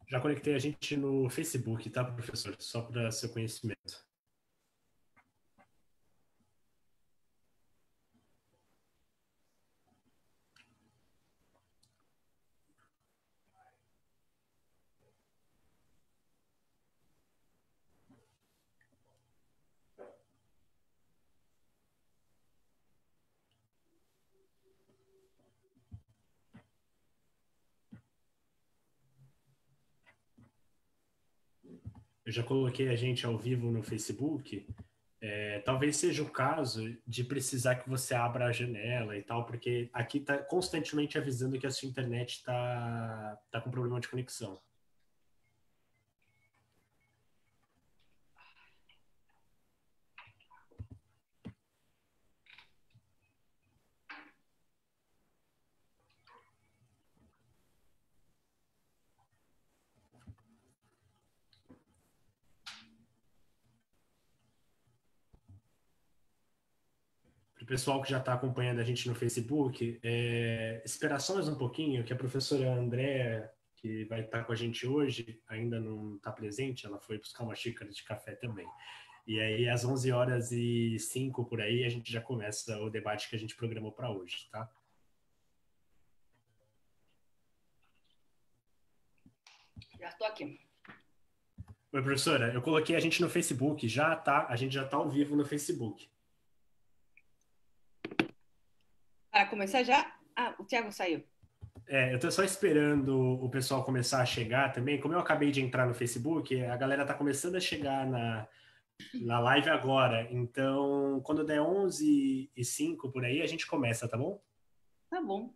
Já conectei a gente no Facebook, tá, professor? Só para seu conhecimento. Eu já coloquei a gente ao vivo no Facebook. Talvez seja o caso de precisar que você abra a janela e tal, porque aqui está constantemente avisando que a sua internet tá com problema de conexão. Para o pessoal que já está acompanhando a gente no Facebook, esperar só mais um pouquinho, que a professora Andréa, que vai estar com a gente hoje, ainda não está presente, ela foi buscar uma xícara de café também. E aí, às 11h05 por aí, a gente já começa o debate que a gente programou para hoje, tá? Já estou aqui. Oi, professora, eu coloquei a gente no Facebook, a gente já está ao vivo no Facebook. Para começar já? Ah, o Thiago saiu. Eu estou só esperando o pessoal começar a chegar também. Como eu acabei de entrar no Facebook, a galera está começando a chegar na live agora. Então, quando der 11h05 por aí, a gente começa, tá bom? Tá bom.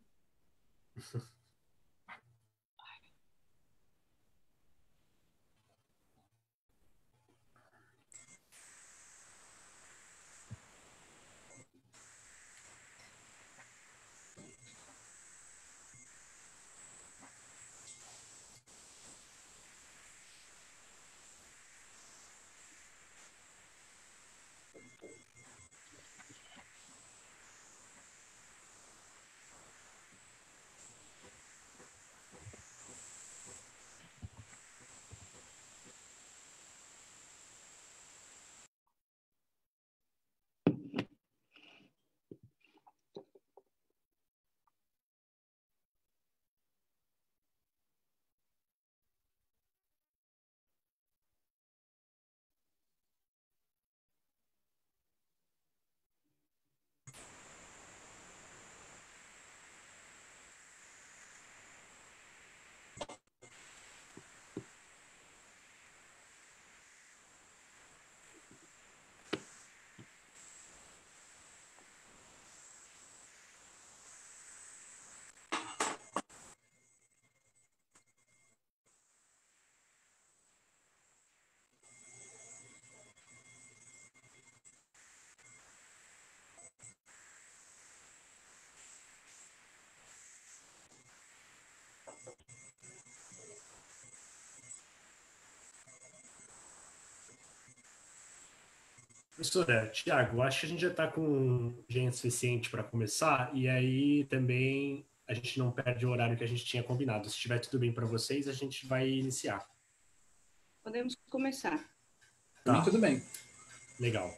Professora, Tiago, acho que a gente já está com gente suficiente para começar, e aí também a gente não perde o horário que a gente tinha combinado. Se estiver tudo bem para vocês, a gente vai iniciar. Podemos começar. Para mim, Tá, tudo bem. legal.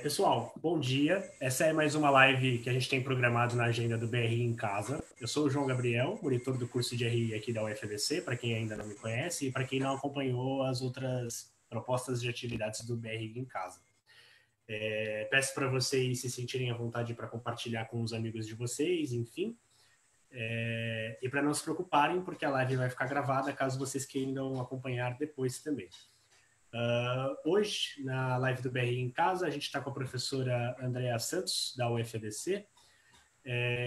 Pessoal, bom dia. Essa é mais uma live que a gente tem programado na agenda do BRI em Casa. Eu sou o João Gabriel, monitor do curso de RI aqui da UFABC, para quem ainda não me conhece e para quem não acompanhou as outras propostas de atividades do BRI em Casa. Peço para vocês se sentirem à vontade para compartilhar com os amigos de vocês, enfim. E para não se preocuparem, porque a live vai ficar gravada caso vocês queiram acompanhar depois também. Hoje, na live do BRI em Casa, a gente está com a professora Andréa Santos, da UFABC,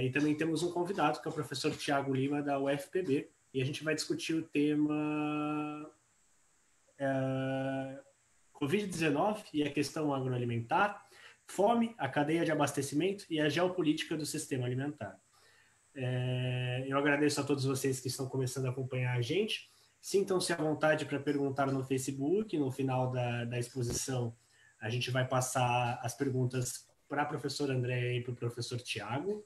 e também temos um convidado, que é o professor Tiago Lima, da UFPB, e a gente vai discutir o tema Covid-19 e a questão agroalimentar, fome, a cadeia de abastecimento e a geopolítica do sistema alimentar. Eu agradeço a todos vocês que estão começando a acompanhar a gente. Sintam-se à vontade para perguntar no Facebook. No final da exposição, a gente vai passar as perguntas para a professora Andréa e para o professor Tiago.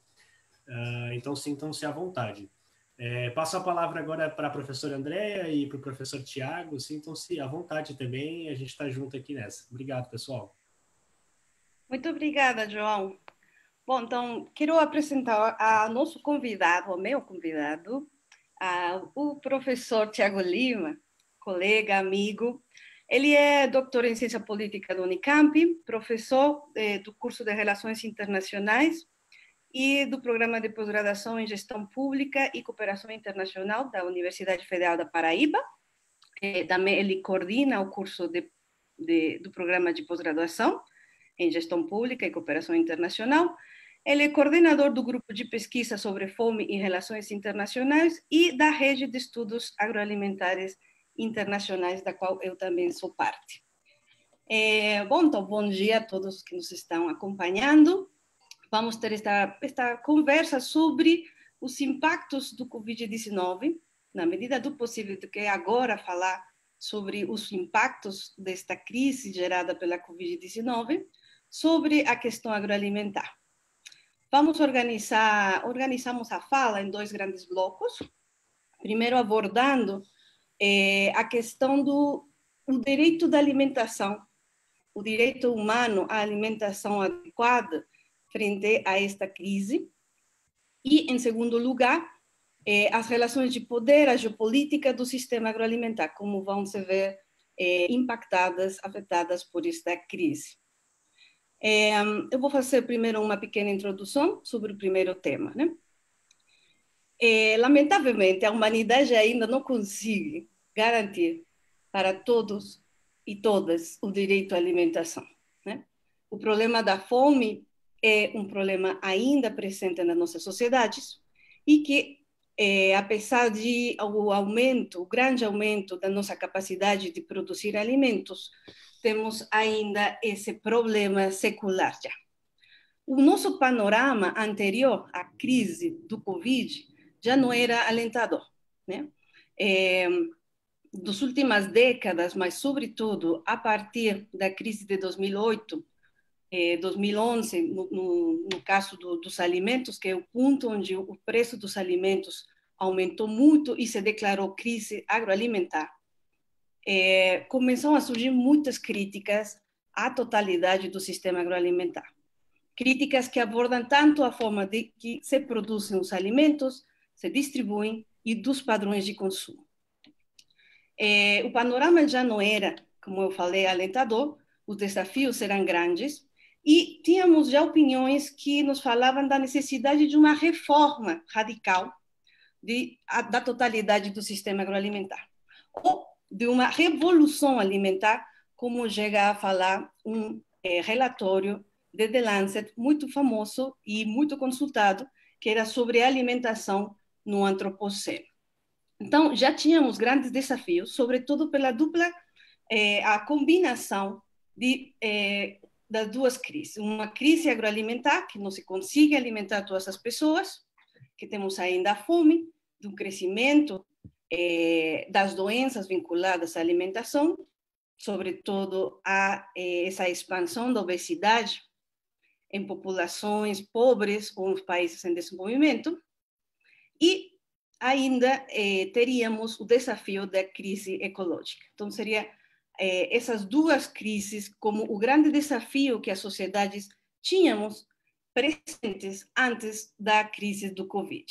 Então, sintam-se à vontade. Passo a palavra agora para a professora Andréa e para o professor Tiago. Sintam-se à vontade também, a gente está junto aqui nessa. Obrigado, pessoal. Muito obrigada, João. Bom, então, quero apresentar a nosso convidado, o meu convidado, o professor Tiago Lima, colega, amigo. Ele é doutor em Ciência Política da Unicamp, professor do curso de Relações Internacionais e do Programa de Pós-Graduação em Gestão Pública e Cooperação Internacional da Universidade Federal da Paraíba. Também ele coordena o curso do Programa de Pós-Graduação em Gestão Pública e Cooperação Internacional. Ele é coordenador do grupo de pesquisa sobre fome e relações internacionais e da rede de estudos agroalimentares internacionais, da qual eu também sou parte. Então, bom dia a todos que nos estão acompanhando. Vamos ter esta conversa sobre os impactos do Covid-19, na medida do possível, do que agora falar sobre os impactos desta crise gerada pela Covid-19, sobre a questão agroalimentar. Organizamos a fala em dois grandes blocos. Primeiro, abordando a questão do direito da alimentação, o direito humano à alimentação adequada frente a esta crise. E, em segundo lugar, as relações de poder, a geopolítica do sistema agroalimentar, como vão se ver impactadas, afetadas por esta crise. Eu vou fazer primeiro uma pequena introdução sobre o primeiro tema, né? Lamentavelmente, a humanidade ainda não consegue garantir para todos e todas o direito à alimentação, né? O problema da fome é um problema ainda presente nas nossas sociedades e que, apesar de o grande aumento da nossa capacidade de produzir alimentos, temos ainda esse problema secular já. O nosso panorama anterior à crise do Covid já não era alentador, né? Das últimas décadas, mas sobretudo a partir da crise de 2008, 2011, no caso dos alimentos, que é o ponto onde o preço dos alimentos aumentou muito e se declarou crise agroalimentar, começaram a surgir muitas críticas à totalidade do sistema agroalimentar. Críticas que abordam tanto a forma de que se produzem os alimentos, se distribuem e dos padrões de consumo. O panorama já não era, como eu falei, alentador, os desafios eram grandes e tínhamos já opiniões que nos falavam da necessidade de uma reforma radical da totalidade do sistema agroalimentar, ou de uma revolução alimentar, como chega a falar um relatório de The Lancet, muito famoso e muito consultado, que era sobre alimentação no antropoceno. Então, já tínhamos grandes desafios, sobretudo pela a combinação das duas crises. Uma crise agroalimentar, que não se consegue alimentar todas as pessoas, que temos ainda a fome, do crescimento das doenças vinculadas à alimentação, sobretudo a essa expansão da obesidade em populações pobres ou nos países em desenvolvimento, e ainda teríamos o desafio da crise ecológica. Então, seria essas duas crises como o grande desafio que as sociedades tínhamos presentes antes da crise do Covid.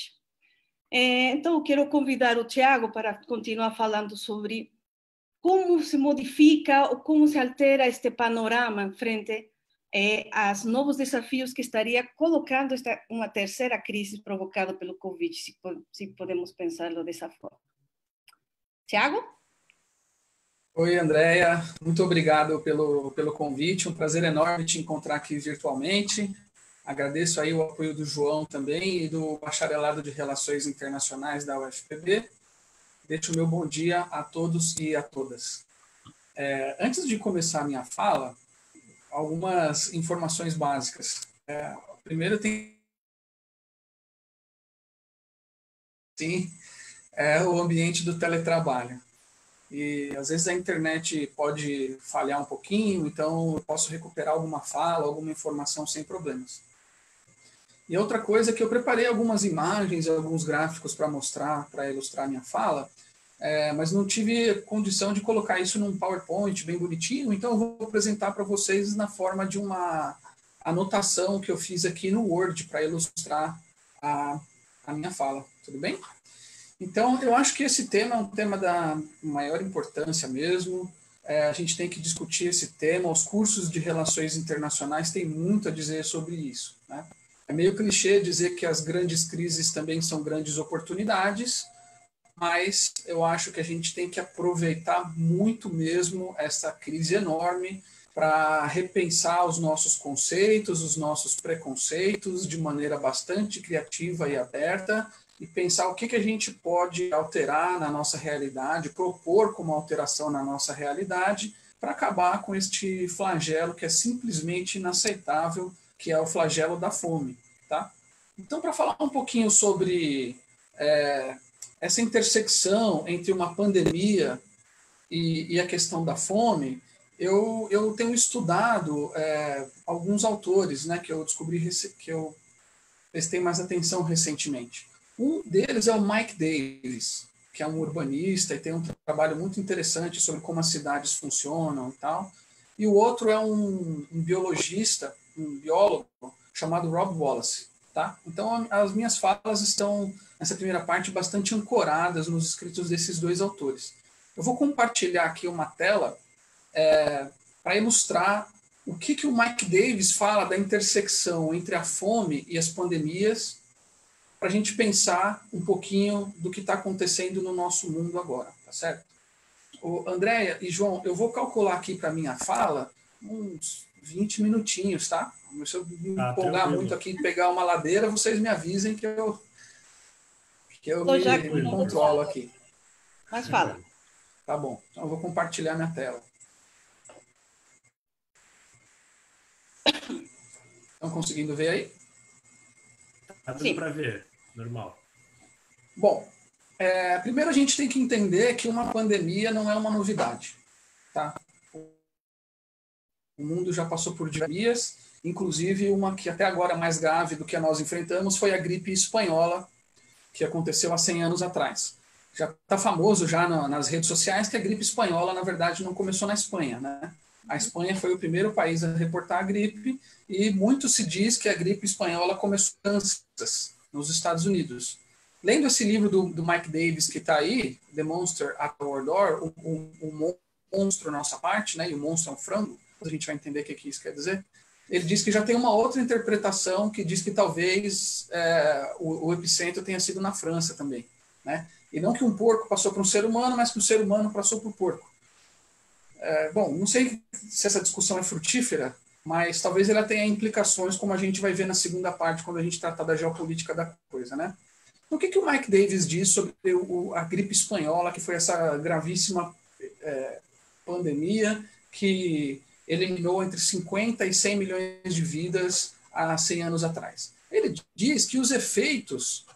Então, eu quero convidar o Tiago para continuar falando sobre como se modifica ou como se altera este panorama frente aos novos desafios que estaria colocando uma terceira crise provocada pelo Covid, se podemos pensá-lo dessa forma. Tiago? Oi, Andréia. Muito obrigado pelo convite. Um prazer enorme te encontrar aqui virtualmente. Agradeço aí o apoio do João também e do Bacharelado de Relações Internacionais da UFPB. Deixo o meu bom dia a todos e a todas. Antes de começar a minha fala, algumas informações básicas. Primeiro tem o ambiente do teletrabalho. E às vezes a internet pode falhar um pouquinho, então eu posso recuperar alguma fala, alguma informação sem problemas. E outra coisa é que eu preparei algumas imagens, alguns gráficos para mostrar, para ilustrar minha fala, mas não tive condição de colocar isso num PowerPoint bem bonitinho, então eu vou apresentar para vocês na forma de uma anotação que eu fiz aqui no Word para ilustrar a minha fala, tudo bem? Então, eu acho que esse tema é um tema da maior importância mesmo. A gente tem que discutir esse tema. Os cursos de relações internacionais têm muito a dizer sobre isso, né? É meio clichê dizer que as grandes crises também são grandes oportunidades, mas eu acho que a gente tem que aproveitar muito mesmo essa crise enorme para repensar os nossos conceitos, os nossos preconceitos de maneira bastante criativa e aberta, e pensar o que a gente pode alterar na nossa realidade, propor como alteração na nossa realidade, para acabar com este flagelo que é simplesmente inaceitável, que é o flagelo da fome. Tá? Então, para falar um pouquinho sobre essa intersecção entre uma pandemia e a questão da fome, eu tenho estudado alguns autores, né, que eu descobri, que eu prestei mais atenção recentemente. Um deles é o Mike Davis, que é um urbanista e tem um trabalho muito interessante sobre como as cidades funcionam e tal. E o outro é um biologista, um biólogo, chamado Rob Wallace. Tá? Então, as minhas falas estão, nessa primeira parte, bastante ancoradas nos escritos desses dois autores. Eu vou compartilhar aqui uma tela para ilustrar o que o Mike Davis fala da intersecção entre a fome e as pandemias, para a gente pensar um pouquinho do que está acontecendo no nosso mundo agora, tá certo? Andréia e João, eu vou calcular aqui para minha fala uns 20 minutinhos, tá? Se eu me empolgar muito aqui e pegar uma ladeira, vocês me avisem que eu me controlo aqui. Mas fala. Tá bom, então eu vou compartilhar minha tela. Estão conseguindo ver aí? Tá dando para ver, normal. Bom, primeiro a gente tem que entender que uma pandemia não é uma novidade. Tá? O mundo já passou por dias, inclusive uma que até agora é mais grave do que a nós enfrentamos foi a gripe espanhola, que aconteceu há 100 anos atrás. Já está famoso já nas redes sociais que a gripe espanhola, na verdade, não começou na Espanha, né? A Espanha foi o primeiro país a reportar a gripe e muito se diz que a gripe espanhola começou em Kansas, nos Estados Unidos. Lendo esse livro do Mike Davis que está aí, The Monster at Our Door, o monstro nossa parte, né? E o monstro é um frango, a gente vai entender o que isso quer dizer. Ele diz que já tem uma outra interpretação que diz que talvez o epicentro tenha sido na França também, né? E não que um porco passou para um ser humano, mas que um ser humano passou para o porco. Bom, não sei se essa discussão é frutífera, mas talvez ela tenha implicações, como a gente vai ver na segunda parte, quando a gente tratar da geopolítica da coisa, né? Então, o que o Mike Davis diz sobre a gripe espanhola, que foi essa gravíssima pandemia que eliminou entre 50 e 100 milhões de vidas há 100 anos atrás? Ele diz que os efeitos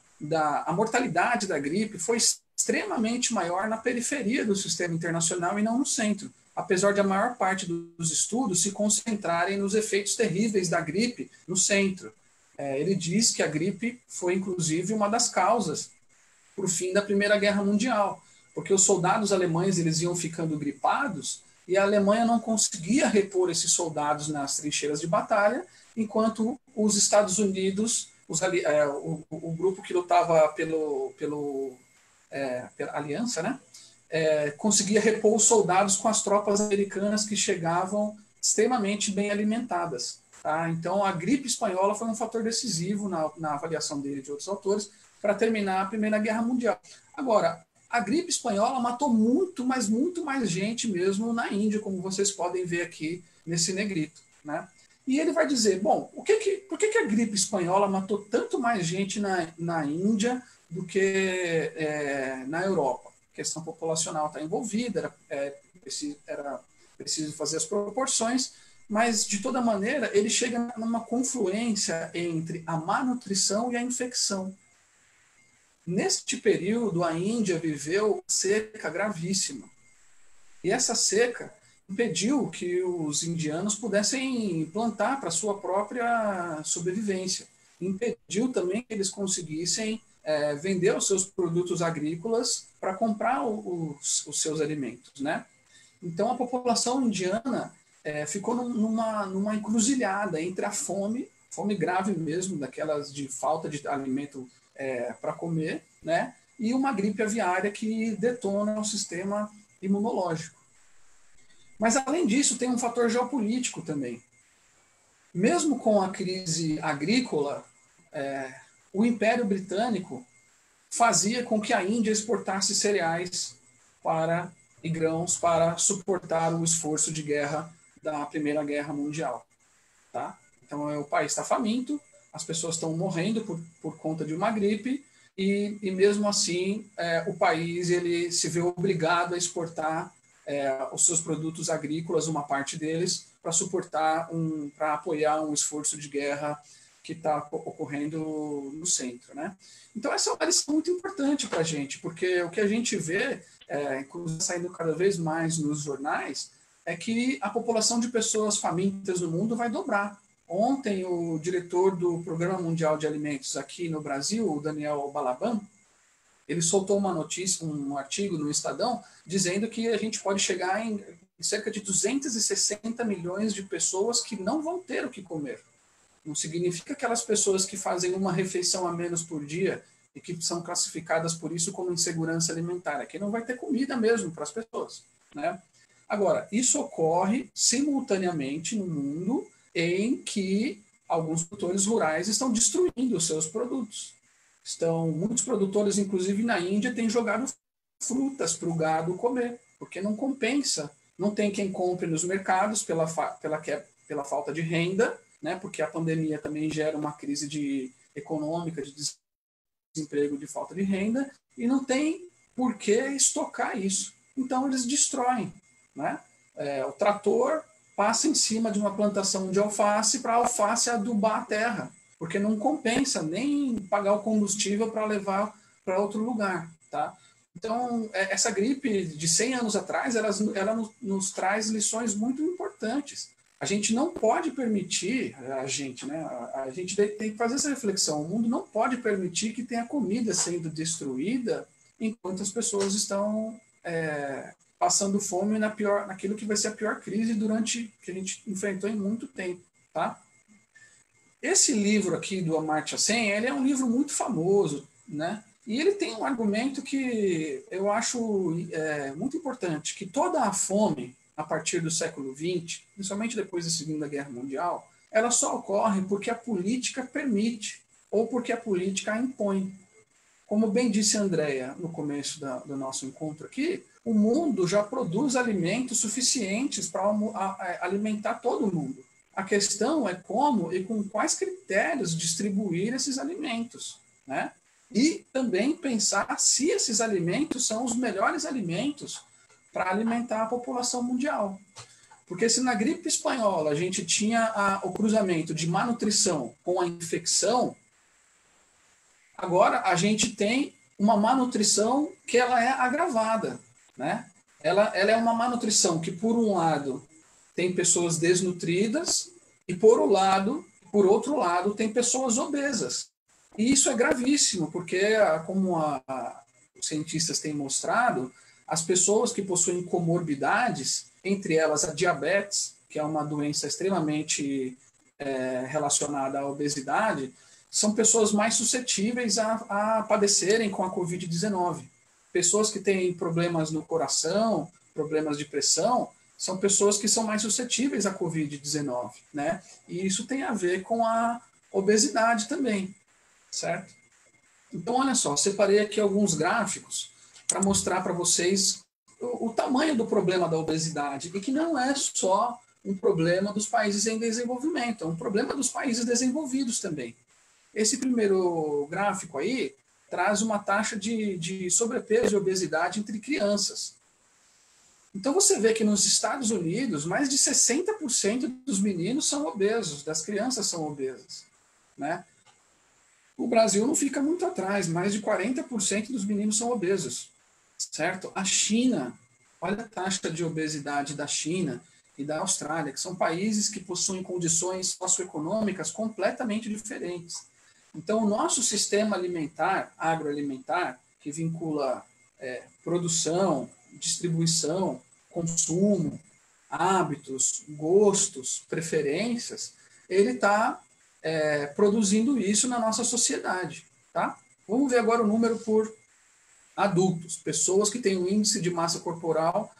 a mortalidade da gripe foi extremamente maior na periferia do sistema internacional e não no centro, apesar de a maior parte dos estudos se concentrarem nos efeitos terríveis da gripe no centro. Ele diz que a gripe foi, inclusive, uma das causas para o fim da Primeira Guerra Mundial, porque os soldados alemães eles iam ficando gripados e a Alemanha não conseguia repor esses soldados nas trincheiras de batalha, enquanto os Estados Unidos, o grupo que lutava pela aliança, né? Conseguia repor os soldados com as tropas americanas que chegavam extremamente bem alimentadas. Tá? Então, a gripe espanhola foi um fator decisivo na avaliação dele e de outros autores para terminar a Primeira Guerra Mundial. Agora, a gripe espanhola matou muito mais gente mesmo na Índia, como vocês podem ver aqui nesse negrito, né? E ele vai dizer, bom, por que a gripe espanhola matou tanto mais gente na Índia do que na Europa? A questão populacional está envolvida, era preciso fazer as proporções, mas, de toda maneira, ele chega numa confluência entre a má nutrição e a infecção. Neste período, a Índia viveu seca gravíssima. E essa seca impediu que os indianos pudessem plantar para sua própria sobrevivência. impediu também que eles conseguissem vender os seus produtos agrícolas para comprar os seus alimentos, né? Então, a população indiana ficou numa encruzilhada entre a fome grave mesmo, daquelas de falta de alimento para comer, né? E uma gripe aviária que detona o sistema imunológico. Mas, além disso, tem um fator geopolítico também. Mesmo com a crise agrícola, o Império Britânico fazia com que a Índia exportasse cereais e grãos para suportar o esforço de guerra da Primeira Guerra Mundial. Tá? Então, o país está faminto, as pessoas estão morrendo por conta de uma gripe, e mesmo assim o país ele se vê obrigado a exportar os seus produtos agrícolas, uma parte deles, para suportar, para apoiar um esforço de guerra que está ocorrendo no centro, né? Então, essa é uma lição muito importante para a gente, porque o que a gente vê, inclusive saindo cada vez mais nos jornais, é que a população de pessoas famintas no mundo vai dobrar. Ontem, o diretor do Programa Mundial de Alimentos aqui no Brasil, o Daniel Balaban, ele soltou uma notícia, um artigo no Estadão, dizendo que a gente pode chegar em cerca de 260 milhões de pessoas que não vão ter o que comer. Não significa aquelas pessoas que fazem uma refeição a menos por dia e que são classificadas por isso como insegurança alimentar. Aqui não vai ter comida mesmo para as pessoas, né? Agora, isso ocorre simultaneamente no mundo em que alguns produtores rurais estão destruindo os seus produtos. Muitos produtores, inclusive na Índia, têm jogado frutas para o gado comer, porque não compensa. Não tem quem compre nos mercados pela falta de renda, né? Porque a pandemia também gera uma crise econômica, de desemprego, de falta de renda, e não tem por que estocar isso. Então, eles destroem, né? O trator passa em cima de uma plantação de alface para a alface adubar a terra, porque não compensa nem pagar o combustível para levar para outro lugar, tá? Então, essa gripe de 100 anos atrás, ela nos traz lições muito importantes. A gente não pode permitir, a gente tem que fazer essa reflexão, o mundo não pode permitir que tenha comida sendo destruída enquanto as pessoas estão passando fome naquilo que vai ser a pior crise que a gente enfrentou em muito tempo, tá? Esse livro aqui do Amartya Sen, ele é um livro muito famoso, né? E ele tem um argumento que eu acho muito importante, que toda a fome, a partir do século XX, principalmente depois da Segunda Guerra Mundial, ela só ocorre porque a política permite, ou porque a política a impõe. Como bem disse a Andrea no começo do nosso encontro aqui, o mundo já produz alimentos suficientes para alimentar todo mundo. A questão é como e com quais critérios distribuir esses alimentos, né? E também pensar se esses alimentos são os melhores alimentos para alimentar a população mundial. Porque se na gripe espanhola a gente tinha o cruzamento de má nutrição com a infecção, agora a gente tem uma má nutrição que ela é agravada, né? Ela é uma má nutrição que, por um lado, tem pessoas desnutridas e, por outro lado, tem pessoas obesas. E isso é gravíssimo, porque, como os cientistas têm mostrado, as pessoas que possuem comorbidades, entre elas a diabetes, que é uma doença extremamente relacionada à obesidade, são pessoas mais suscetíveis a padecerem com a Covid-19. Pessoas que têm problemas no coração, problemas de pressão, são pessoas que são mais suscetíveis à Covid-19, né? E isso tem a ver com a obesidade também, certo? Então, olha só, separei aqui alguns gráficos para mostrar para vocês o tamanho do problema da obesidade, e que não é só um problema dos países em desenvolvimento, é um problema dos países desenvolvidos também. Esse primeiro gráfico aí traz uma taxa de sobrepeso e obesidade entre crianças. Então você vê que nos Estados Unidos, mais de 60% dos meninos são obesos, das crianças são obesas, né? O Brasil não fica muito atrás, mais de 40% dos meninos são obesos, certo? A China, olha a taxa de obesidade da China e da Austrália, que são países que possuem condições socioeconômicas completamente diferentes. Então, o nosso sistema alimentar, agroalimentar, que vincula produção, distribuição, consumo, hábitos, gostos, preferências, ele está produzindo isso na nossa sociedade. Tá? Vamos ver agora o número por adultos, pessoas que têm um índice de massa corporal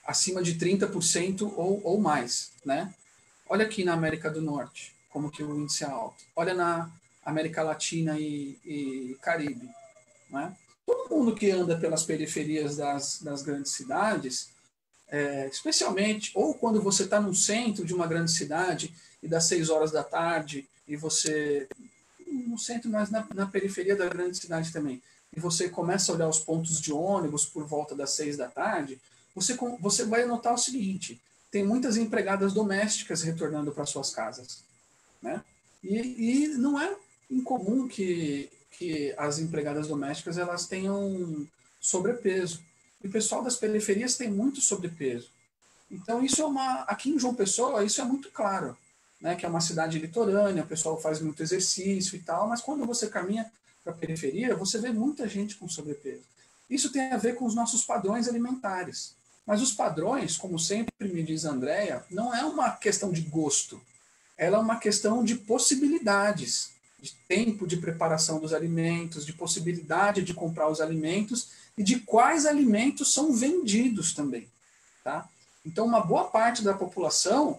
acima de 30% ou mais. Né? Olha aqui na América do Norte, como que o índice é alto. Olha na América Latina e Caribe. Né? Todo mundo que anda pelas periferias das grandes cidades, especialmente, ou quando você está no centro de uma grande cidade e das 6 horas da tarde, e você, no centro, mas na periferia da grande cidade também, e você começa a olhar os pontos de ônibus por volta das 6 da tarde, você vai notar o seguinte, tem muitas empregadas domésticas retornando para suas casas. Né? E não é incomum que as empregadas domésticas elas tenham sobrepeso. E o pessoal das periferias tem muito sobrepeso. Então, isso aqui em João Pessoa, isso é muito claro. Né? Que é uma cidade litorânea, o pessoal faz muito exercício e tal, mas quando você caminha para a periferia, você vê muita gente com sobrepeso. Isso tem a ver com os nossos padrões alimentares. Mas os padrões, como sempre me diz a Andrea, não é uma questão de gosto. Ela é uma questão de possibilidades, de tempo de preparação dos alimentos, de possibilidade de comprar os alimentos e de quais alimentos são vendidos também. Tá? Então, uma boa parte da população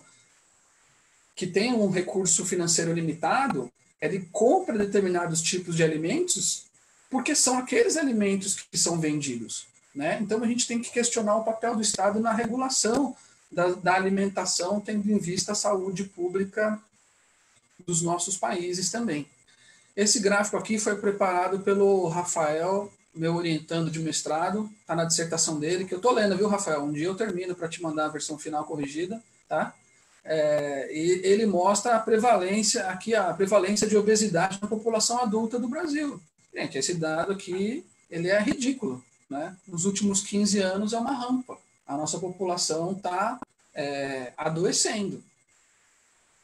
que tem um recurso financeiro limitado, ele compra determinados tipos de alimentos porque são aqueles alimentos que são vendidos. Né? Então, a gente tem que questionar o papel do Estado na regulação da alimentação, tendo em vista a saúde pública dos nossos países também. Esse gráfico aqui foi preparado pelo Rafael, meu orientando de mestrado, está na dissertação dele, que eu estou lendo, viu, Rafael? Um dia eu termino para te mandar a versão final corrigida, tá? E ele mostra a prevalência de obesidade na população adulta do Brasil. Gente, esse dado aqui, ele é ridículo, né? Nos últimos 15 anos é uma rampa. A nossa população está adoecendo,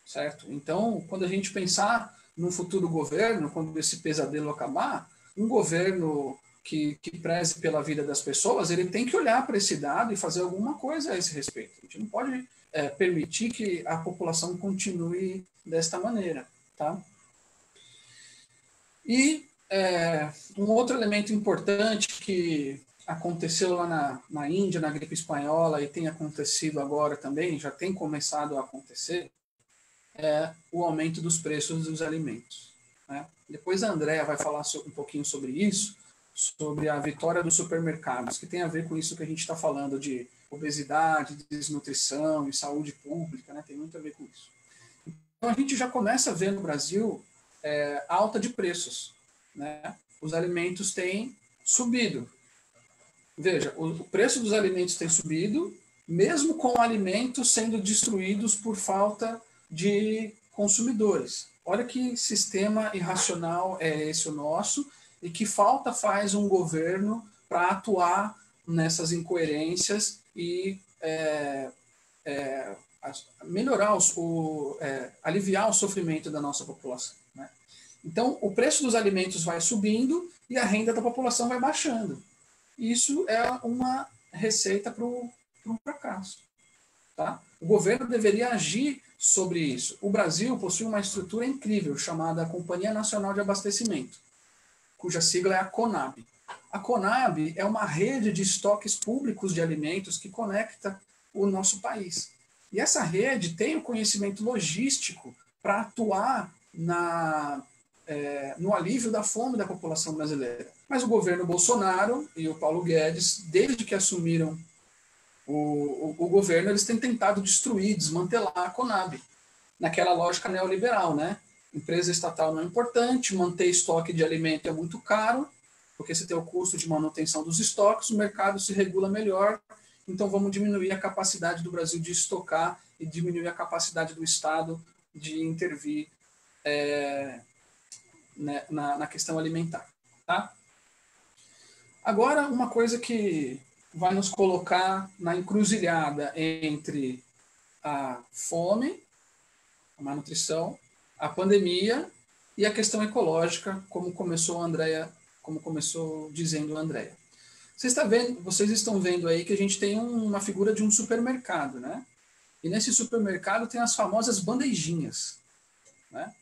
certo? Então, quando a gente pensar num futuro governo, quando esse pesadelo acabar, um governo que preze pela vida das pessoas, ele tem que olhar para esse dado e fazer alguma coisa a esse respeito. A gente não pode permitir que a população continue desta maneira, tá? E um outro elemento importante que aconteceu lá na Índia, na gripe espanhola, e tem acontecido agora também, já tem começado a acontecer, é o aumento dos preços dos alimentos. Né? Depois a Andrea vai falar um pouquinho sobre isso, sobre a vitória dos supermercados, que tem a ver com isso que a gente está falando de obesidade, desnutrição e saúde pública, né? Tem muito a ver com isso. Então a gente já começa a ver no Brasil alta de preços. Né? Os alimentos têm subido. Veja, o preço dos alimentos tem subido, mesmo com alimentos sendo destruídos por falta de consumidores. Olha que sistema irracional é esse o nosso e que falta faz um governo para atuar nessas incoerências e melhorar, aliviar o sofrimento da nossa população. Né? Então, o preço dos alimentos vai subindo e a renda da população vai baixando. Isso é uma receita para um fracasso. Tá? O governo deveria agir sobre isso. O Brasil possui uma estrutura incrível chamada Companhia Nacional de Abastecimento, cuja sigla é a CONAB. A CONAB é uma rede de estoques públicos de alimentos que conecta o nosso país. E essa rede tem o conhecimento logístico para atuar no alívio da fome da população brasileira. Mas o governo Bolsonaro e o Paulo Guedes, desde que assumiram o governo, eles têm tentado destruir, desmantelar a CONAB, naquela lógica neoliberal, né? Empresa estatal não é importante, manter estoque de alimento é muito caro, porque você tem o custo de manutenção dos estoques, o mercado se regula melhor, então vamos diminuir a capacidade do Brasil de estocar e diminuir a capacidade do Estado de intervir na questão alimentar. Tá? Agora, uma coisa que vai nos colocar na encruzilhada entre a fome, a malnutrição a pandemia e a questão ecológica, como começou dizendo a Andrea. Vocês estão vendo aí que a gente tem uma figura de um supermercado, né? E nesse supermercado tem as famosas bandejinhas, né?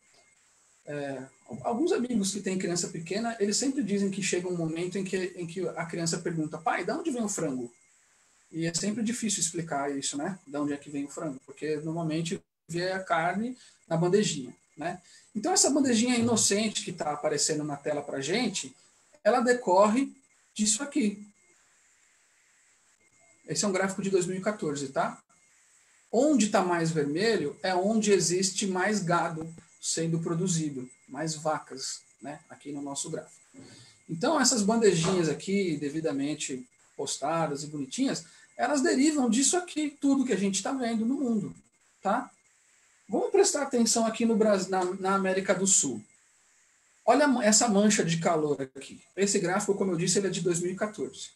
Alguns amigos que têm criança pequena, eles sempre dizem que chega um momento em que a criança pergunta: pai, de onde vem o frango? E é sempre difícil explicar isso, né? De onde é que vem o frango, porque normalmente vê a carne na bandejinha, né? Então essa bandejinha inocente que está aparecendo na tela para gente, ela decorre disso aqui. Esse é um gráfico de 2014, tá? Onde está mais vermelho é onde existe mais gado sendo produzido, mais vacas, né? Aqui no nosso gráfico. Então essas bandejinhas aqui, devidamente postadas e bonitinhas, elas derivam disso aqui, tudo que a gente está vendo no mundo, tá? Vamos prestar atenção aqui no Brasil, na América do Sul. Olha essa mancha de calor aqui. Esse gráfico, como eu disse, ele é de 2014.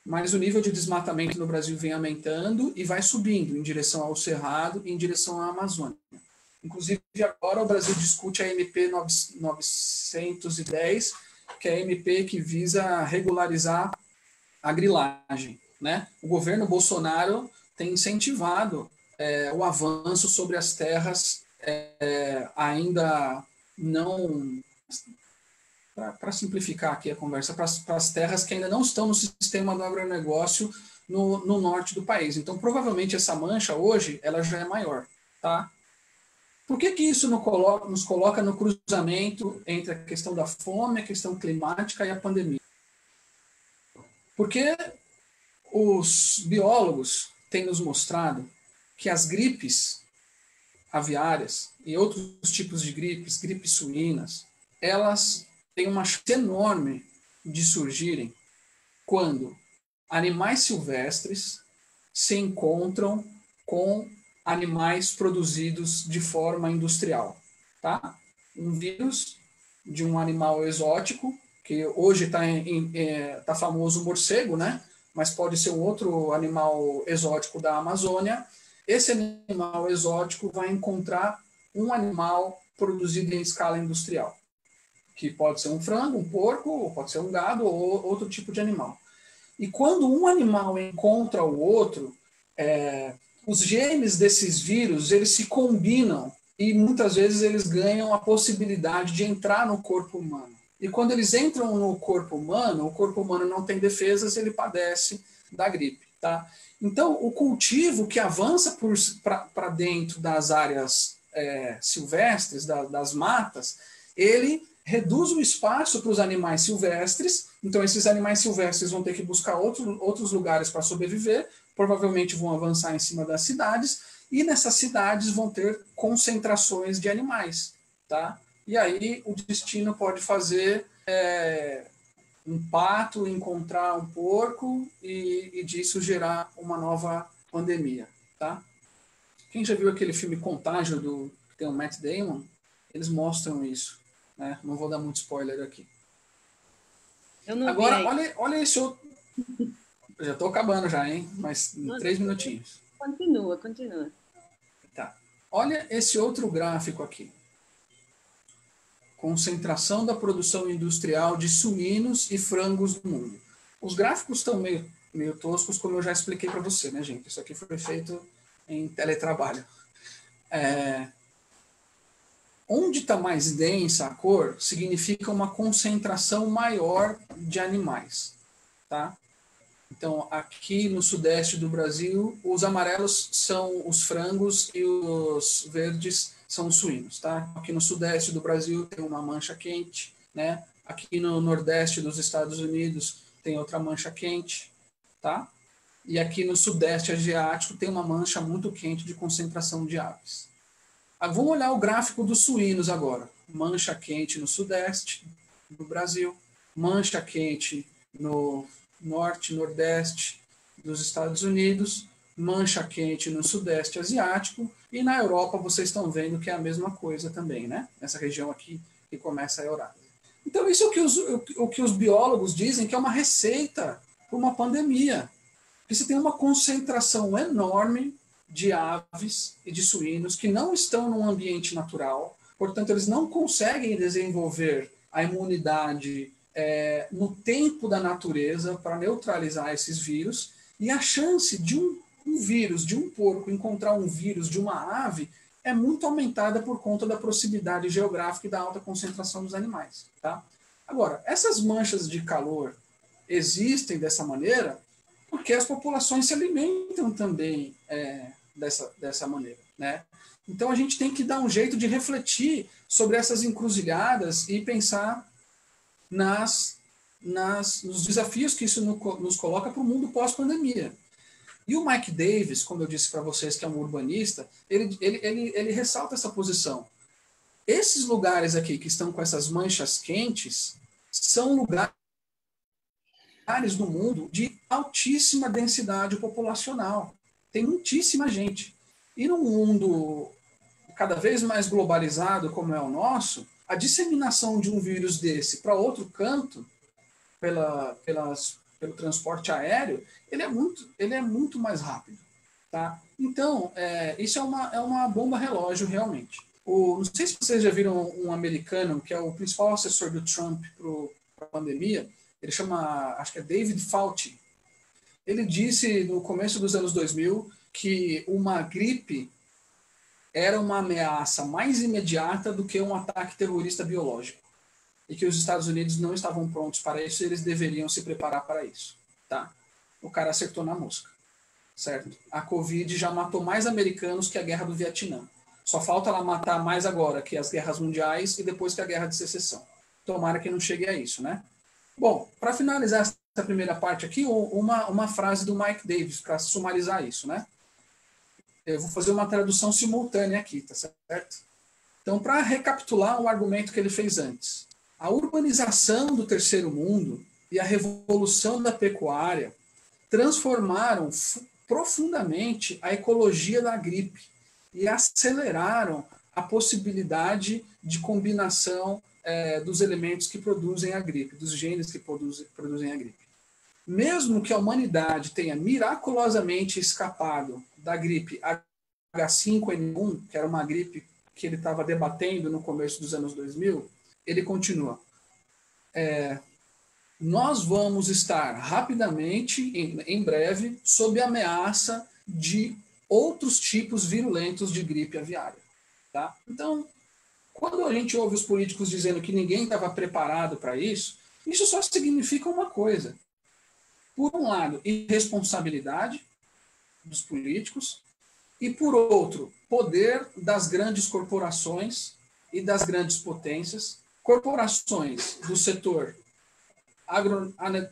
Mas o nível de desmatamento no Brasil vem aumentando e vai subindo em direção ao Cerrado e em direção à Amazônia. Inclusive, agora o Brasil discute a MP 910, que é a MP que visa regularizar a grilagem, né? O governo Bolsonaro tem incentivado o avanço sobre as terras ainda não... Para simplificar aqui a conversa, para as terras que ainda não estão no sistema do agronegócio no norte do país. Então, provavelmente, essa mancha hoje ela já é maior. Tá? Por que isso nos coloca no cruzamento entre a questão da fome, a questão climática e a pandemia? Porque os biólogos têm nos mostrado que as gripes aviárias e outros tipos de gripes suínas, elas têm uma chance enorme de surgirem quando animais silvestres se encontram com animais produzidos de forma industrial. Tá? Um vírus de um animal exótico, que hoje está famoso o morcego, né? Mas pode ser um outro animal exótico da Amazônia. Esse animal exótico vai encontrar um animal produzido em escala industrial, que pode ser um frango, um porco, pode ser um gado ou outro tipo de animal. E quando um animal encontra o outro, os genes desses vírus, eles se combinam e muitas vezes eles ganham a possibilidade de entrar no corpo humano. E quando eles entram no corpo humano, o corpo humano não tem defesas, ele padece da gripe. Tá? Então, o cultivo que avança para dentro das áreas silvestres, das matas, ele reduz o espaço para os animais silvestres, então esses animais silvestres vão ter que buscar outros lugares para sobreviver, provavelmente vão avançar em cima das cidades, e nessas cidades vão ter concentrações de animais. Tá? E aí o destino pode fazer um pato encontrar um porco e disso gerar uma nova pandemia. Tá? Quem já viu aquele filme Contágio, que tem o Matt Damon, eles mostram isso. Né? Não vou dar muito spoiler aqui. Agora, olha esse outro... Já estou acabando já, hein? Mas 3 minutinhos. Continua. Tá. Olha esse outro gráfico aqui. Concentração da produção industrial de suínos e frangos no mundo. Os gráficos estão meio toscos, como eu já expliquei para você, né, gente? Isso aqui foi feito em teletrabalho. Onde está mais densa a cor, significa uma concentração maior de animais. Tá? Então, aqui no sudeste do Brasil, os amarelos são os frangos e os verdes são os suínos. Tá? Aqui no sudeste do Brasil tem uma mancha quente. Né? Aqui no nordeste dos Estados Unidos tem outra mancha quente. Tá? E aqui no sudeste asiático tem uma mancha muito quente de concentração de aves. Vamos olhar o gráfico dos suínos agora. Mancha quente no sudeste do Brasil, mancha quente no norte e nordeste dos Estados Unidos, mancha quente no sudeste asiático, e na Europa vocês estão vendo que é a mesma coisa também, né? Essa região aqui que começa a Eurásia. Então isso é o que os biólogos dizem que é uma receita para uma pandemia. Porque você tem uma concentração enorme de aves e de suínos que não estão num ambiente natural, Portanto, eles não conseguem desenvolver a imunidade no tempo da natureza para neutralizar esses vírus, e a chance de um vírus de um porco encontrar um vírus de uma ave é muito aumentada por conta da proximidade geográfica e da alta concentração dos animais. Tá? Agora, essas manchas de calor existem dessa maneira porque as populações se alimentam também dessa maneira. Né? Então, a gente tem que dar um jeito de refletir sobre essas encruzilhadas e pensar nos desafios que isso nos coloca para o mundo pós-pandemia. E o Mike Davis, como eu disse para vocês, que é um urbanista, ele ressalta essa posição. Esses lugares aqui que estão com essas manchas quentes são lugares no mundo de altíssima densidade populacional. Tem muitíssima gente. E num mundo cada vez mais globalizado como é o nosso, a disseminação de um vírus desse para outro canto, pelo transporte aéreo, ele é muito mais rápido. Tá? Então, isso é uma bomba relógio, realmente. Não sei se vocês já viram um americano, que é o principal assessor do Trump para a pandemia, ele chama, acho que é David Fauci. Ele disse no começo dos anos 2000 que uma gripe era uma ameaça mais imediata do que um ataque terrorista biológico. E que os Estados Unidos não estavam prontos para isso e eles deveriam se preparar para isso. Tá? O cara acertou na mosca. Certo? A Covid já matou mais americanos que a Guerra do Vietnã. Só falta ela matar mais agora que as guerras mundiais e depois que a Guerra de Secessão. Tomara que não chegue a isso, né? Bom, para finalizar essa primeira parte aqui, uma frase do Mike Davis para sumarizar isso, né? Eu vou fazer uma tradução simultânea aqui, tá certo? Então, para recapitular o argumento que ele fez antes, a urbanização do terceiro mundo e a revolução da pecuária transformaram profundamente a ecologia da gripe e aceleraram a possibilidade de combinação dos elementos que produzem a gripe, dos genes que produzem a gripe. Mesmo que a humanidade tenha miraculosamente escapado da gripe H5N1, que era uma gripe que ele estava debatendo no começo dos anos 2000, ele continua. Nós vamos estar rapidamente, em breve, sob a ameaça de outros tipos virulentos de gripe aviária. Tá? Então, quando a gente ouve os políticos dizendo que ninguém estava preparado para isso só significa uma coisa. Por um lado, irresponsabilidade dos políticos, e por outro, poder das grandes corporações e das grandes potências, corporações do setor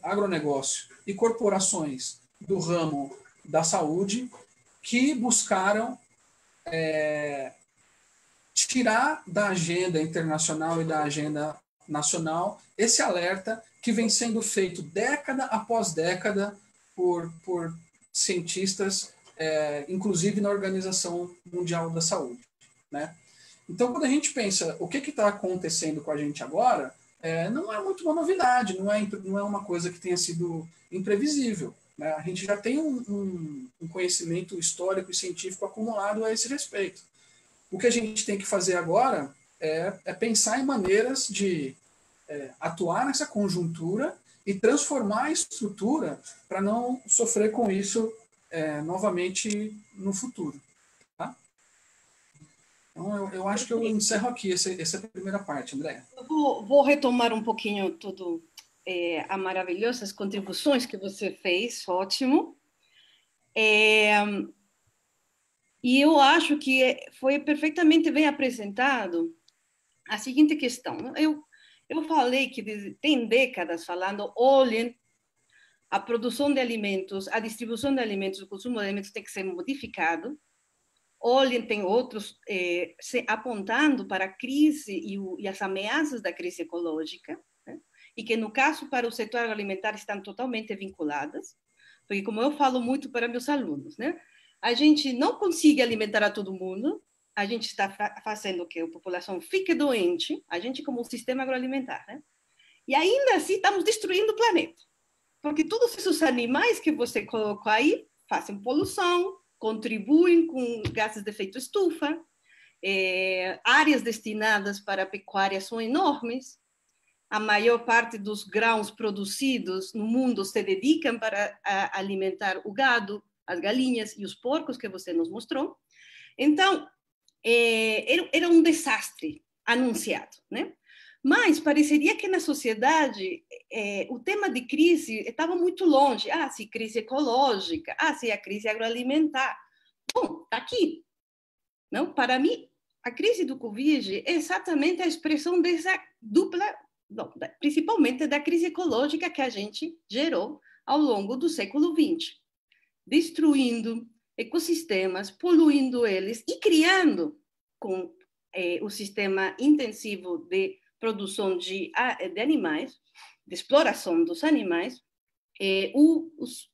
agronegócio e corporações do ramo da saúde que buscaram tirar da agenda internacional e da agenda nacional esse alerta que vem sendo feito década após década por cientistas, inclusive na Organização Mundial da Saúde. Né? Então, quando a gente pensa o que está acontecendo com a gente agora, não é muito uma novidade, não é uma coisa que tenha sido imprevisível. Né? A gente já tem um conhecimento histórico e científico acumulado a esse respeito. O que a gente tem que fazer agora é pensar em maneiras de atuar nessa conjuntura e transformar a estrutura para não sofrer com isso novamente no futuro. Tá? Então, eu acho que eu encerro aqui essa primeira parte, Andréa. Vou retomar um pouquinho tudo as maravilhosas contribuições que você fez, ótimo. E eu acho que foi perfeitamente bem apresentado a seguinte questão. Eu falei que tem décadas falando, olhem, a produção de alimentos, a distribuição de alimentos, o consumo de alimentos tem que ser modificado. Olhem, tem outros apontando para a crise e as ameaças da crise ecológica, né? E que, no caso, para o setor agroalimentar, estão totalmente vinculadas, porque, como eu falo muito para meus alunos, né? A gente não consegue alimentar a todo mundo, a gente está fazendo que a população fique doente, a gente como um sistema agroalimentar, né? E ainda assim estamos destruindo o planeta, porque todos esses animais que você colocou aí fazem poluição, contribuem com gases de efeito estufa, áreas destinadas para a pecuária são enormes, a maior parte dos grãos produzidos no mundo se dedicam para alimentar o gado, as galinhas e os porcos que você nos mostrou. Então, era um desastre anunciado, né? Mas pareceria que na sociedade o tema de crise estava muito longe. Se crise ecológica, se a crise agroalimentar. Bom, está aqui. Não? Para mim, a crise do Covid é exatamente a expressão dessa dupla, principalmente da crise ecológica que a gente gerou ao longo do século XX, destruindo ecossistemas, poluindo eles e criando, com o sistema intensivo de produção de animais, de exploração dos animais,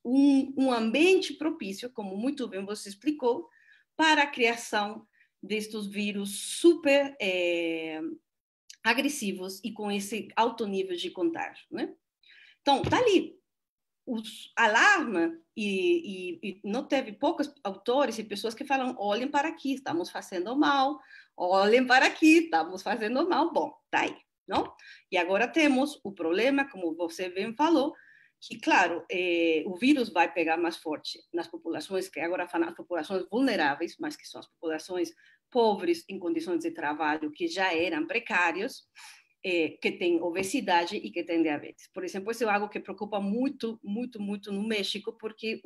um ambiente propício, como muito bem você explicou, para a criação destes vírus super agressivos e com esse alto nível de contágio, né? Então, está ali. Alarma, e não teve poucos autores e pessoas que falam, olhem para aqui, estamos fazendo mal, olhem para aqui, estamos fazendo mal. Bom, tá aí, não? E agora temos o problema, como você bem falou, que, claro, o vírus vai pegar mais forte nas populações, que agora falam as populações vulneráveis, mas que são as populações pobres em condições de trabalho que já eram precários, que tem obesidade e que tem diabetes. Por exemplo, isso é algo que preocupa muito, muito, muito no México, porque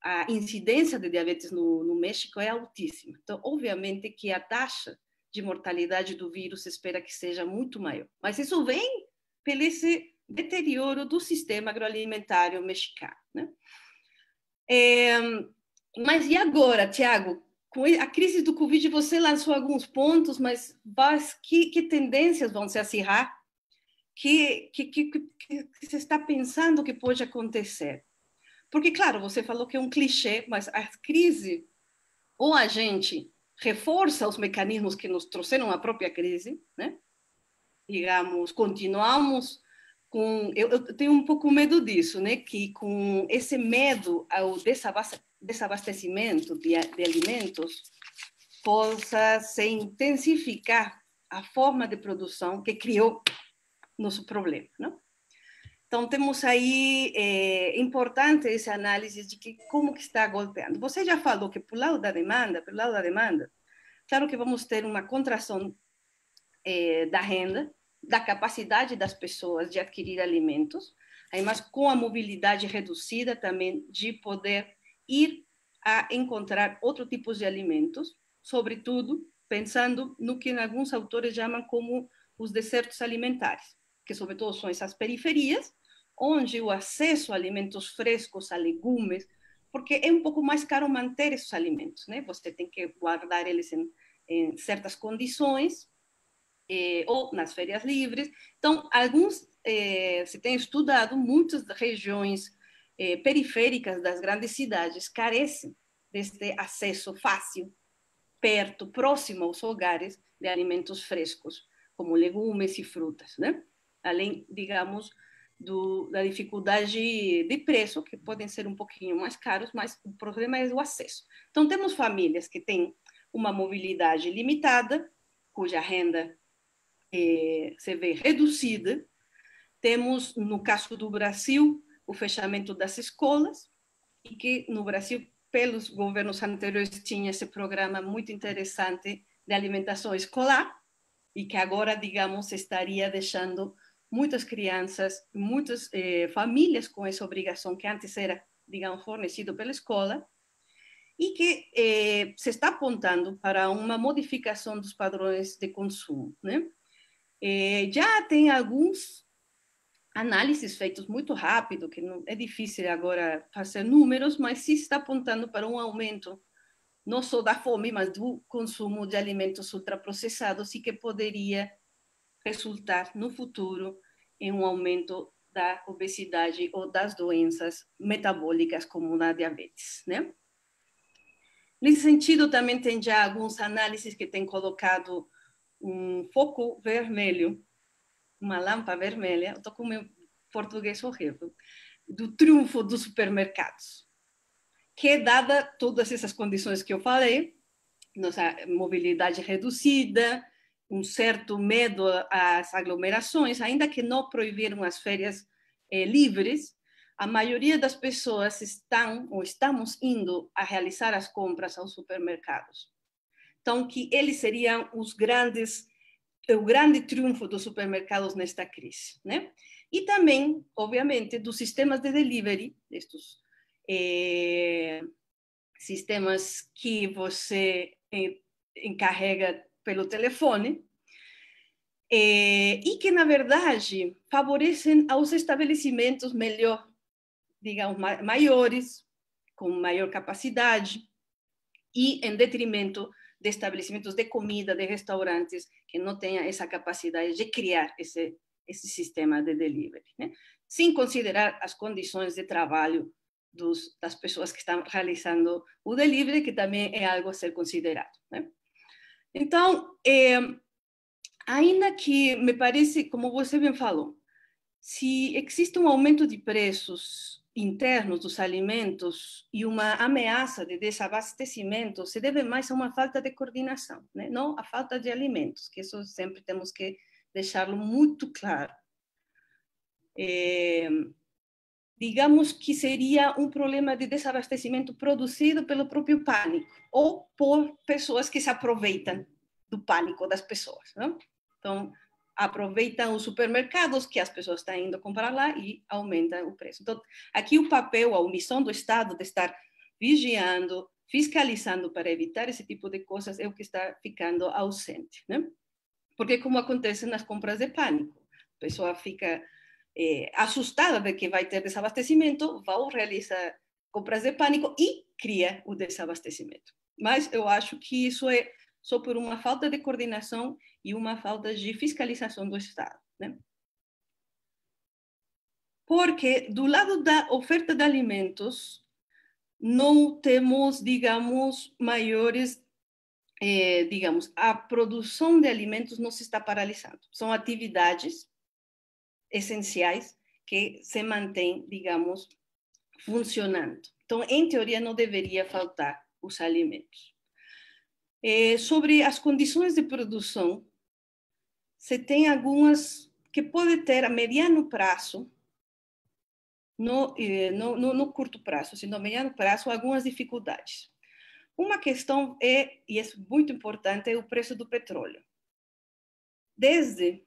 a incidência de diabetes no México é altíssima. Então, obviamente que a taxa de mortalidade do vírus se espera que seja muito maior. Mas isso vem pelo esse deterioro do sistema agroalimentar mexicano, né? Mas e agora, Tiago? Com a crise do Covid, você lançou alguns pontos, mas que tendências vão se acirrar? Que você está pensando que pode acontecer? Porque, claro, você falou que é um clichê, mas a crise, ou a gente reforça os mecanismos que nos trouxeram a própria crise, né? Digamos, continuamos com... Eu tenho um pouco medo disso, né? Que com esse medo ao desabastecimento de alimentos, possa se intensificar a forma de produção que criou nosso problema, não? Então, temos aí importante essa análise de como que está golpeando. Você já falou que pelo lado da demanda, claro que vamos ter uma contração da renda, da capacidade das pessoas de adquirir alimentos, mas com a mobilidade reduzida também de poder ir a encontrar outros tipos de alimentos, sobretudo pensando no que alguns autores chamam como os desertos alimentares, que sobretudo são essas periferias, onde o acesso a alimentos frescos, a legumes, porque é um pouco mais caro manter esses alimentos, né? Você tem que guardar eles em certas condições, ou nas férias livres. Então, se tem estudado, muitas regiões periféricas das grandes cidades carecem deste acesso fácil, perto, próximo aos hogares, de alimentos frescos, como legumes e frutas, né? Além, digamos, da dificuldade de preço, que podem ser um pouquinho mais caros, mas o problema é o acesso. Então, temos famílias que têm uma mobilidade limitada, cuja renda se vê reduzida. Temos, no caso do Brasil, o fechamento das escolas, e que no Brasil, pelos governos anteriores, tinha esse programa muito interessante de alimentação escolar, e que agora, digamos, estaria deixando muitas crianças, muitas famílias com essa obrigação que antes era, digamos, fornecido pela escola, e que se está apontando para uma modificação dos padrões de consumo, né? Já tem alguns análises feitos muito rápido, que não é difícil agora fazer números, mas sim está apontando para um aumento não só da fome, mas do consumo de alimentos ultraprocessados, e que poderia resultar no futuro em um aumento da obesidade ou das doenças metabólicas, como a diabetes, né? Nesse sentido, também tem já alguns análises que têm colocado um foco vermelho, uma lâmpada vermelha, eu estou com o meu português horrível, do triunfo dos supermercados, que, dada todas essas condições que eu falei, nossa mobilidade reduzida, um certo medo às aglomerações, ainda que não proibiram as férias livres, a maioria das pessoas estão ou estamos indo a realizar as compras aos supermercados. Então, que eles seriam o grande triunfo dos supermercados nesta crise, né? E também, obviamente, dos sistemas de delivery, estes sistemas que você encarrega pelo telefone, e que, na verdade, favorecem aos estabelecimentos melhor, digamos, maiores, com maior capacidade, e em detrimento de estabelecimentos de comida, de restaurantes, que não tenham essa capacidade de criar esse sistema de delivery, né? Sem considerar as condições de trabalho das pessoas que estão realizando o delivery, que também é algo a ser considerado, né? Então, ainda que me parece, como você bem falou, se existe um aumento de preços internos dos alimentos e uma ameaça de desabastecimento, se deve mais a uma falta de coordenação, né? Não a falta de alimentos, que isso sempre temos que deixá-lo muito claro. Digamos que seria um problema de desabastecimento produzido pelo próprio pânico ou por pessoas que se aproveitam do pânico das pessoas, não? Então, aproveitam os supermercados que as pessoas estão indo comprar lá e aumentam o preço. Então, aqui o papel, a missão do Estado de estar vigiando, fiscalizando para evitar esse tipo de coisas é o que está ficando ausente, né? Porque como acontece nas compras de pânico, a pessoa fica assustada de que vai ter desabastecimento, vai realizar compras de pânico e cria o desabastecimento. Mas eu acho que isso é só por uma falta de coordenação e uma falta de fiscalização do Estado, né? Porque do lado da oferta de alimentos, não temos, digamos, maiores, digamos, a produção de alimentos não se está paralisando. São atividades essenciais que se mantêm, digamos, funcionando. Então, em teoria, não deveria faltar os alimentos. Sobre as condições de produção, se tem algumas que pode ter a mediano prazo, no curto prazo, sino a mediano prazo, algumas dificuldades. Uma questão e é muito importante, é o preço do petróleo. Desde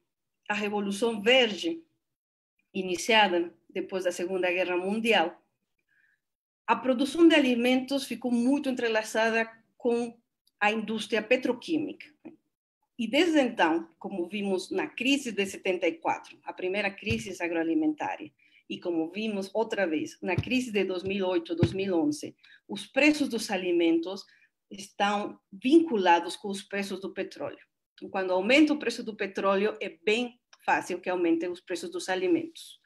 a Revolução Verde, iniciada depois da Segunda Guerra Mundial, a produção de alimentos ficou muito entrelaçada com a indústria petroquímica. E desde então, como vimos na crise de 74, a primeira crise agroalimentária, e como vimos outra vez na crise de 2008, 2011, os preços dos alimentos estão vinculados com os preços do petróleo. Então, quando aumenta o preço do petróleo, é bem fácil que aumentem os preços dos alimentos.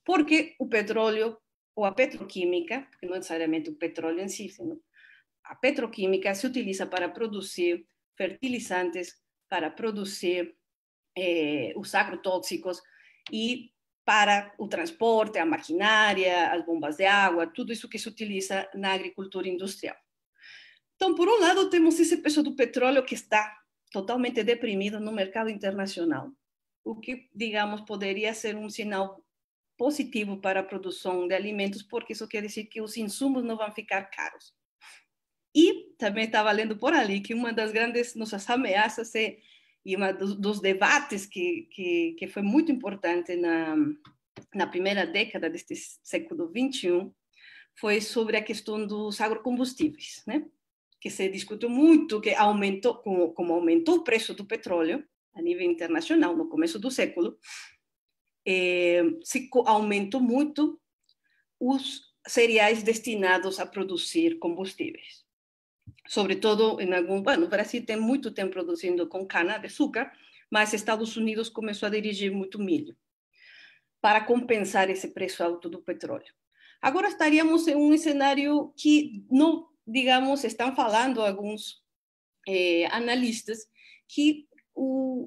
Porque o petróleo, ou a petroquímica, porque não necessariamente o petróleo em si, senão a petroquímica se utiliza para produzir fertilizantes, para produzir os agrotóxicos e para o transporte, a maquinária, as bombas de água, tudo isso que se utiliza na agricultura industrial. Então, por um lado, temos esse preço do petróleo que está totalmente deprimido no mercado internacional, o que, digamos, poderia ser um sinal positivo para a produção de alimentos, porque isso quer dizer que os insumos não vão ficar caros. E também estava lendo por ali que uma das grandes nossas ameaças e um dos debates que foi muito importante na primeira década deste século XXI foi sobre a questão dos agrocombustíveis, né? Que se discutiu muito, que aumentou, como aumentou o preço do petróleo a nível internacional no começo do século, se aumentou muito os cereais destinados a produzir combustíveis. Sobretudo, no Brasil tem muito tempo produzindo com cana-de-açúcar, mas Estados Unidos começou a dirigir muito milho para compensar esse preço alto do petróleo. Agora estaríamos em um cenário que não, digamos, estão falando alguns analistas que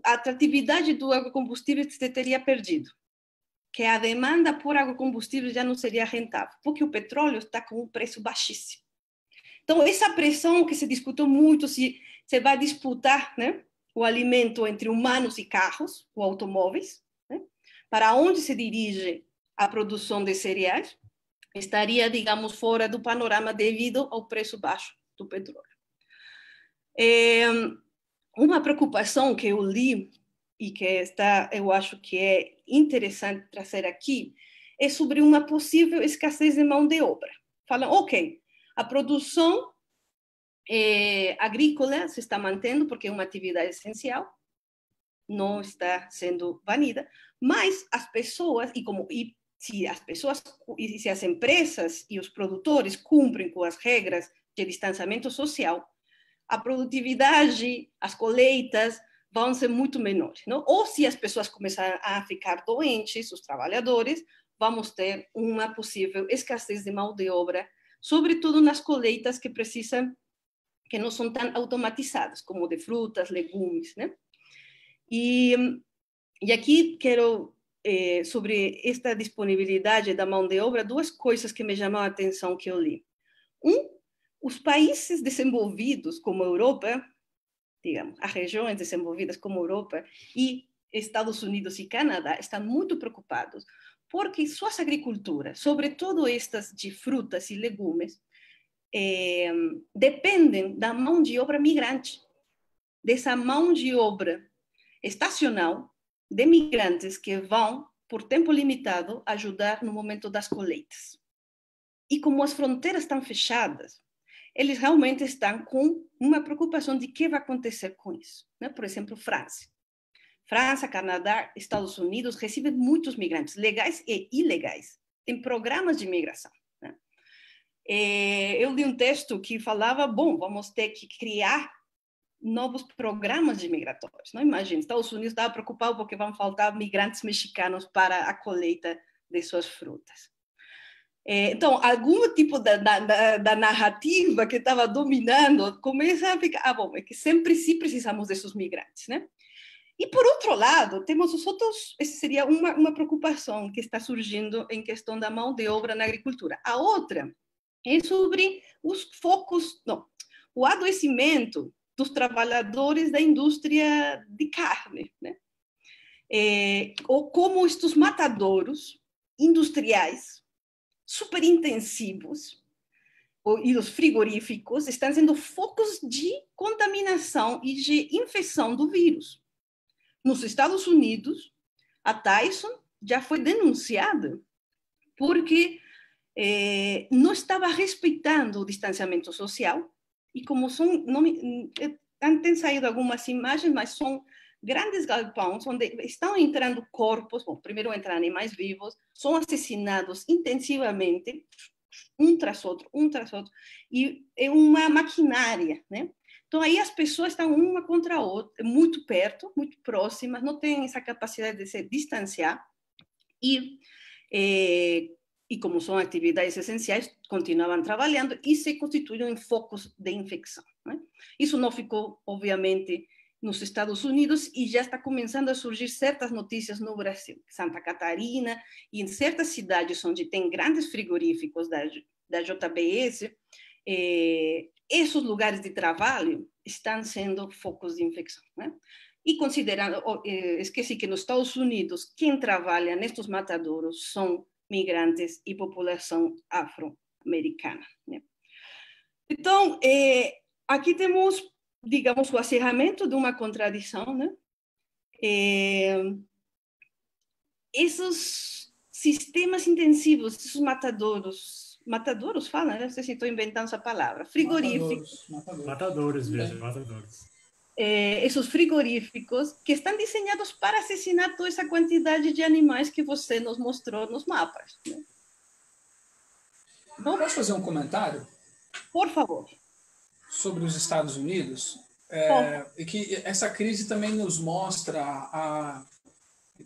a atratividade do agrocombustível se teria perdido, que a demanda por agrocombustível já não seria rentável, porque o petróleo está com um preço baixíssimo. Então, essa pressão que se discutiu muito, se vai disputar, né, o alimento entre humanos e carros, ou automóveis, né, para onde se dirige a produção de cereais, estaria, digamos, fora do panorama devido ao preço baixo do petróleo. Uma preocupação que eu li e que eu acho que é interessante trazer aqui é sobre uma possível escassez de mão de obra. Falam, ok, a produção agrícola se está mantendo porque é uma atividade essencial, não está sendo banida, mas as pessoas, se as empresas e os produtores cumprem com as regras de distanciamento social, a produtividade, as colheitas vão ser muito menores, não? Ou se as pessoas começarem a ficar doentes, os trabalhadores, vamos ter uma possível escassez de mão de obra, sobretudo nas colheitas que não são tão automatizadas, como de frutas, legumes, né? E aqui quero, sobre esta disponibilidade da mão de obra, duas coisas que me chamam a atenção que eu li. Os países desenvolvidos, como a Europa, digamos, as regiões desenvolvidas como a Europa e Estados Unidos e Canadá, estão muito preocupados porque suas agriculturas, sobretudo estas de frutas e legumes, dependem da mão de obra migrante, dessa mão de obra estacional de migrantes que vão, por tempo limitado, ajudar no momento das colheitas. E como as fronteiras estão fechadas, eles realmente estão com uma preocupação de o que vai acontecer com isso, né? Por exemplo, França, Canadá, Estados Unidos recebem muitos migrantes, legais e ilegais. Tem programas de imigração, né? Eu li um texto que falava, vamos ter que criar novos programas de migratórios. Não imagina, Estados Unidos estava preocupado porque vão faltar migrantes mexicanos para a colheita de suas frutas. Então, algum tipo da narrativa que estava dominando começa a ficar, é que sempre sim precisamos desses migrantes, né? E, por outro lado, temos os outros, essa seria uma preocupação que está surgindo em questão da mão de obra na agricultura. A outra é sobre os focos, o adoecimento dos trabalhadores da indústria de carne, né? Ou como estes matadouros industriais superintensivos e os frigoríficos estão sendo focos de contaminação e de infecção do vírus. Nos Estados Unidos, a Tyson já foi denunciada porque não estava respeitando o distanciamento social e como tem saído algumas imagens, mas são grandes galpões onde estão entrando corpos, primeiro entram animais vivos, são assassinados intensivamente, um tras outro, e é uma maquinária, né? Então, aí as pessoas estão uma contra a outra, muito perto, muito próximas, não têm essa capacidade de se distanciar, e como são atividades essenciais, continuavam trabalhando e se constituíram em focos de infecção, né? Isso não ficou, obviamente, nos Estados Unidos e já está começando a surgir certas notícias no Brasil. Santa Catarina e em certas cidades onde tem grandes frigoríficos da JBS, esses lugares de trabalho estão sendo focos de infecção, né? E considerando, esqueci que nos Estados Unidos, quem trabalha nestes matadouros são migrantes e população afro-americana, né? Então, aqui temos, digamos, o acerramento de uma contradição, né? Esses sistemas intensivos, esses matadouros falam, não sei se estou inventando essa palavra, frigoríficos. Matadouros. Esses frigoríficos que estão desenhados para assassinar toda essa quantidade de animais que você nos mostrou nos mapas, né? Bom, posso fazer um comentário? Por favor. Sobre os Estados Unidos, e que essa crise também nos mostra,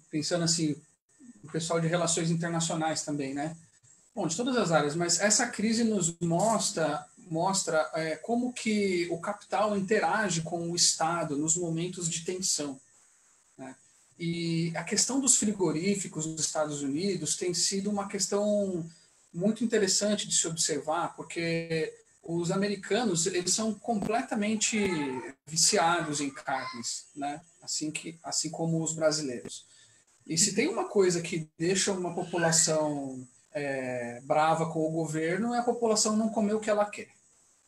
pensando assim, o pessoal de relações internacionais também, né? Bom, de todas as áreas, mas essa crise nos mostra como que o capital interage com o Estado nos momentos de tensão, né? E a questão dos frigoríficos nos Estados Unidos tem sido uma questão muito interessante de se observar, porque os americanos, eles são completamente viciados em carnes, né? Assim como os brasileiros. E se tem uma coisa que deixa uma população brava com o governo, é a população não comer o que ela quer,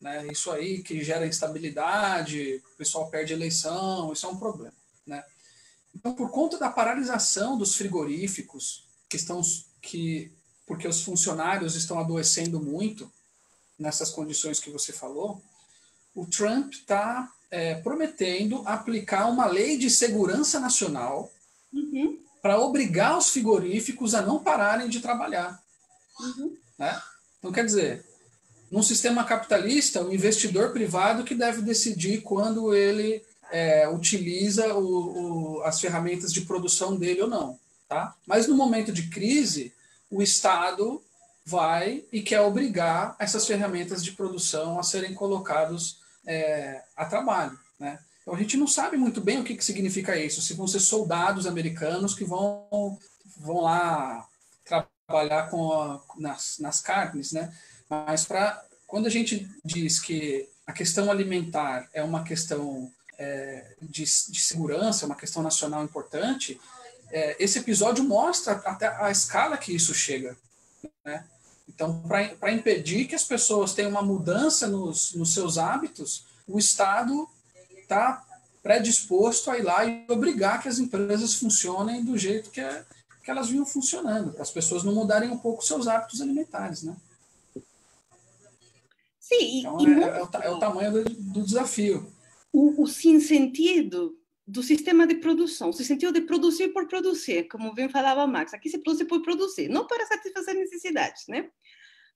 né? Isso aí que gera instabilidade, o pessoal perde eleição, isso é um problema, né? Então, por conta da paralisação dos frigoríficos, porque os funcionários estão adoecendo muito nessas condições que você falou, o Trump está prometendo aplicar uma lei de segurança nacional para obrigar os frigoríficos a não pararem de trabalhar. Né? Então, quer dizer, num sistema capitalista, o investidor privado que deve decidir quando ele utiliza as ferramentas de produção dele ou não. Tá? Mas no momento de crise, o Estado vai e quer obrigar essas ferramentas de produção a serem colocados a trabalho. Né? Então a gente não sabe muito bem o que significa isso, se vão ser soldados americanos que vão lá trabalhar nas carnes, né? Mas quando a gente diz que a questão alimentar é uma questão de segurança, uma questão nacional importante, esse episódio mostra até a escala que isso chega. Né? Então, para impedir que as pessoas tenham uma mudança nos seus hábitos, o Estado está predisposto a ir lá e obrigar que as empresas funcionem do jeito que elas vinham funcionando, para as pessoas não mudarem um pouco seus hábitos alimentares. Né? Sim, então, é o tamanho do desafio. O sinsentido do sistema de produção, o sentido de produzir por produzir, como bem falava Max, aqui se produz por produzir, não para satisfazer necessidades, né?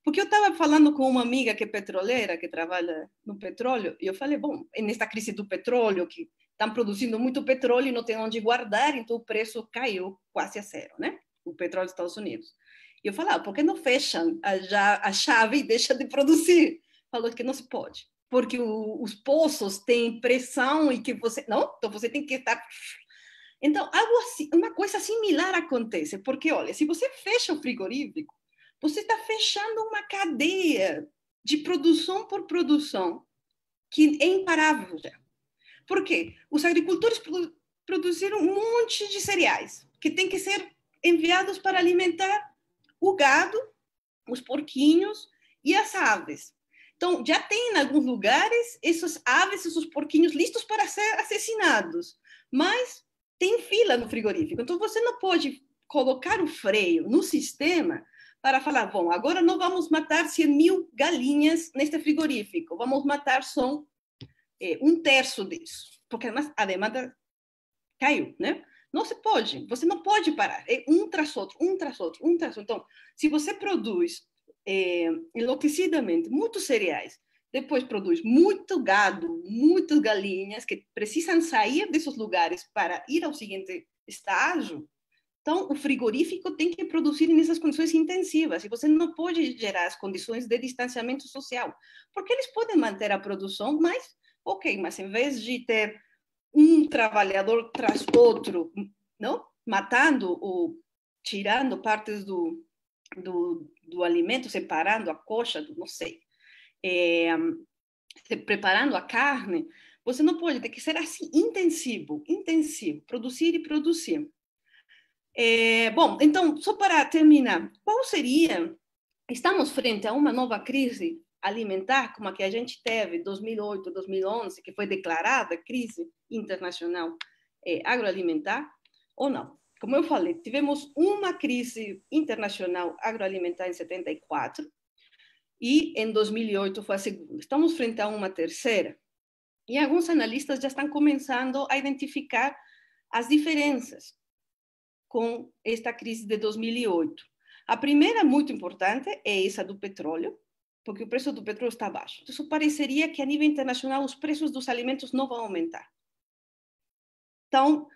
Porque eu estava falando com uma amiga que é petroleira, que trabalha no petróleo, e eu falei, bom, nesta crise do petróleo, que estão produzindo muito petróleo e não tem onde guardar, então o preço caiu quase a zero, né? O petróleo dos Estados Unidos. E eu falava, por que não fecham a chave e deixam de produzir? Falou que não se pode, porque os poços têm pressão e que você... Não, então você tem que estar... Então, algo assim, uma coisa similar acontece, porque, olha, se você fecha o frigorífico, você está fechando uma cadeia de produção por produção que é imparável já. Por quê? Os agricultores produziram um monte de cereais que tem que ser enviados para alimentar o gado, os porquinhos e as aves. Então, já tem em alguns lugares essas aves, esses porquinhos listos para ser assassinados, mas tem fila no frigorífico. Então, você não pode colocar o freio no sistema para falar, bom, agora não vamos matar 100.000 galinhas neste frigorífico, vamos matar só um terço disso, porque a demanda caiu, né? Não se pode, você não pode parar, é um tras outro, um tras outro, um tras outro. Então, se você produz enlouquecidamente muitos cereais, depois produz muito gado, muitas galinhas que precisam sair desses lugares para ir ao seguinte estágio, então o frigorífico tem que produzir nessas condições intensivas e você não pode gerar as condições de distanciamento social, porque eles podem manter a produção, mas mas em vez de ter um trabalhador tras outro, não? Matando ou tirando partes do alimento, separando a coxa, não sei, preparando a carne, você não pode, tem que ser assim, intensivo, produzir e produzir. Bom, então, só para terminar, qual seria, estamos frente a uma nova crise alimentar, como a que a gente teve em 2008, 2011, que foi declarada crise internacional agroalimentar, ou não? Como eu falei, tivemos uma crise internacional agroalimentar em 74 e em 2008 foi a segunda. Estamos frente a uma terceira e alguns analistas já estão começando a identificar as diferenças com esta crise de 2008. A primeira, muito importante, é essa do petróleo, porque o preço do petróleo está baixo. Isso pareceria que a nível internacional os preços dos alimentos não vão aumentar. Então,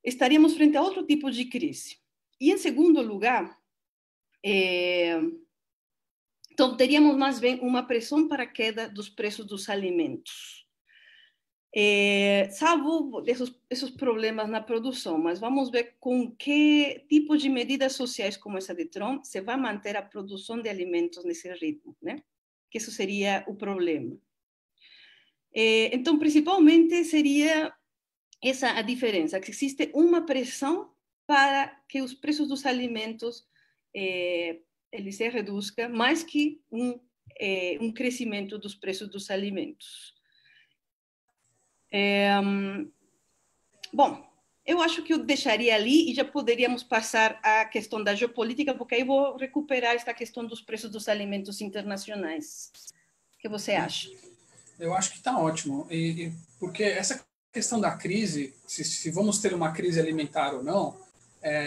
estaríamos frente a outro tipo de crise. E, em segundo lugar, então, teríamos mais bem uma pressão para a queda dos preços dos alimentos. Salvo esses problemas na produção, mas vamos ver com que tipo de medidas sociais como essa de Trump se vai manter a produção de alimentos nesse ritmo, né? que isso seria o problema. Então, principalmente, seria essa a diferença, que existe uma pressão para que os preços dos alimentos ele se reduzca, mais que um crescimento dos preços dos alimentos. Bom, eu acho que eu deixaria ali e já poderíamos passar à questão da geopolítica, porque aí vou recuperar esta questão dos preços dos alimentos internacionais. O que você acha? Eu acho que está ótimo, porque essa questão da crise, se vamos ter uma crise alimentar ou não,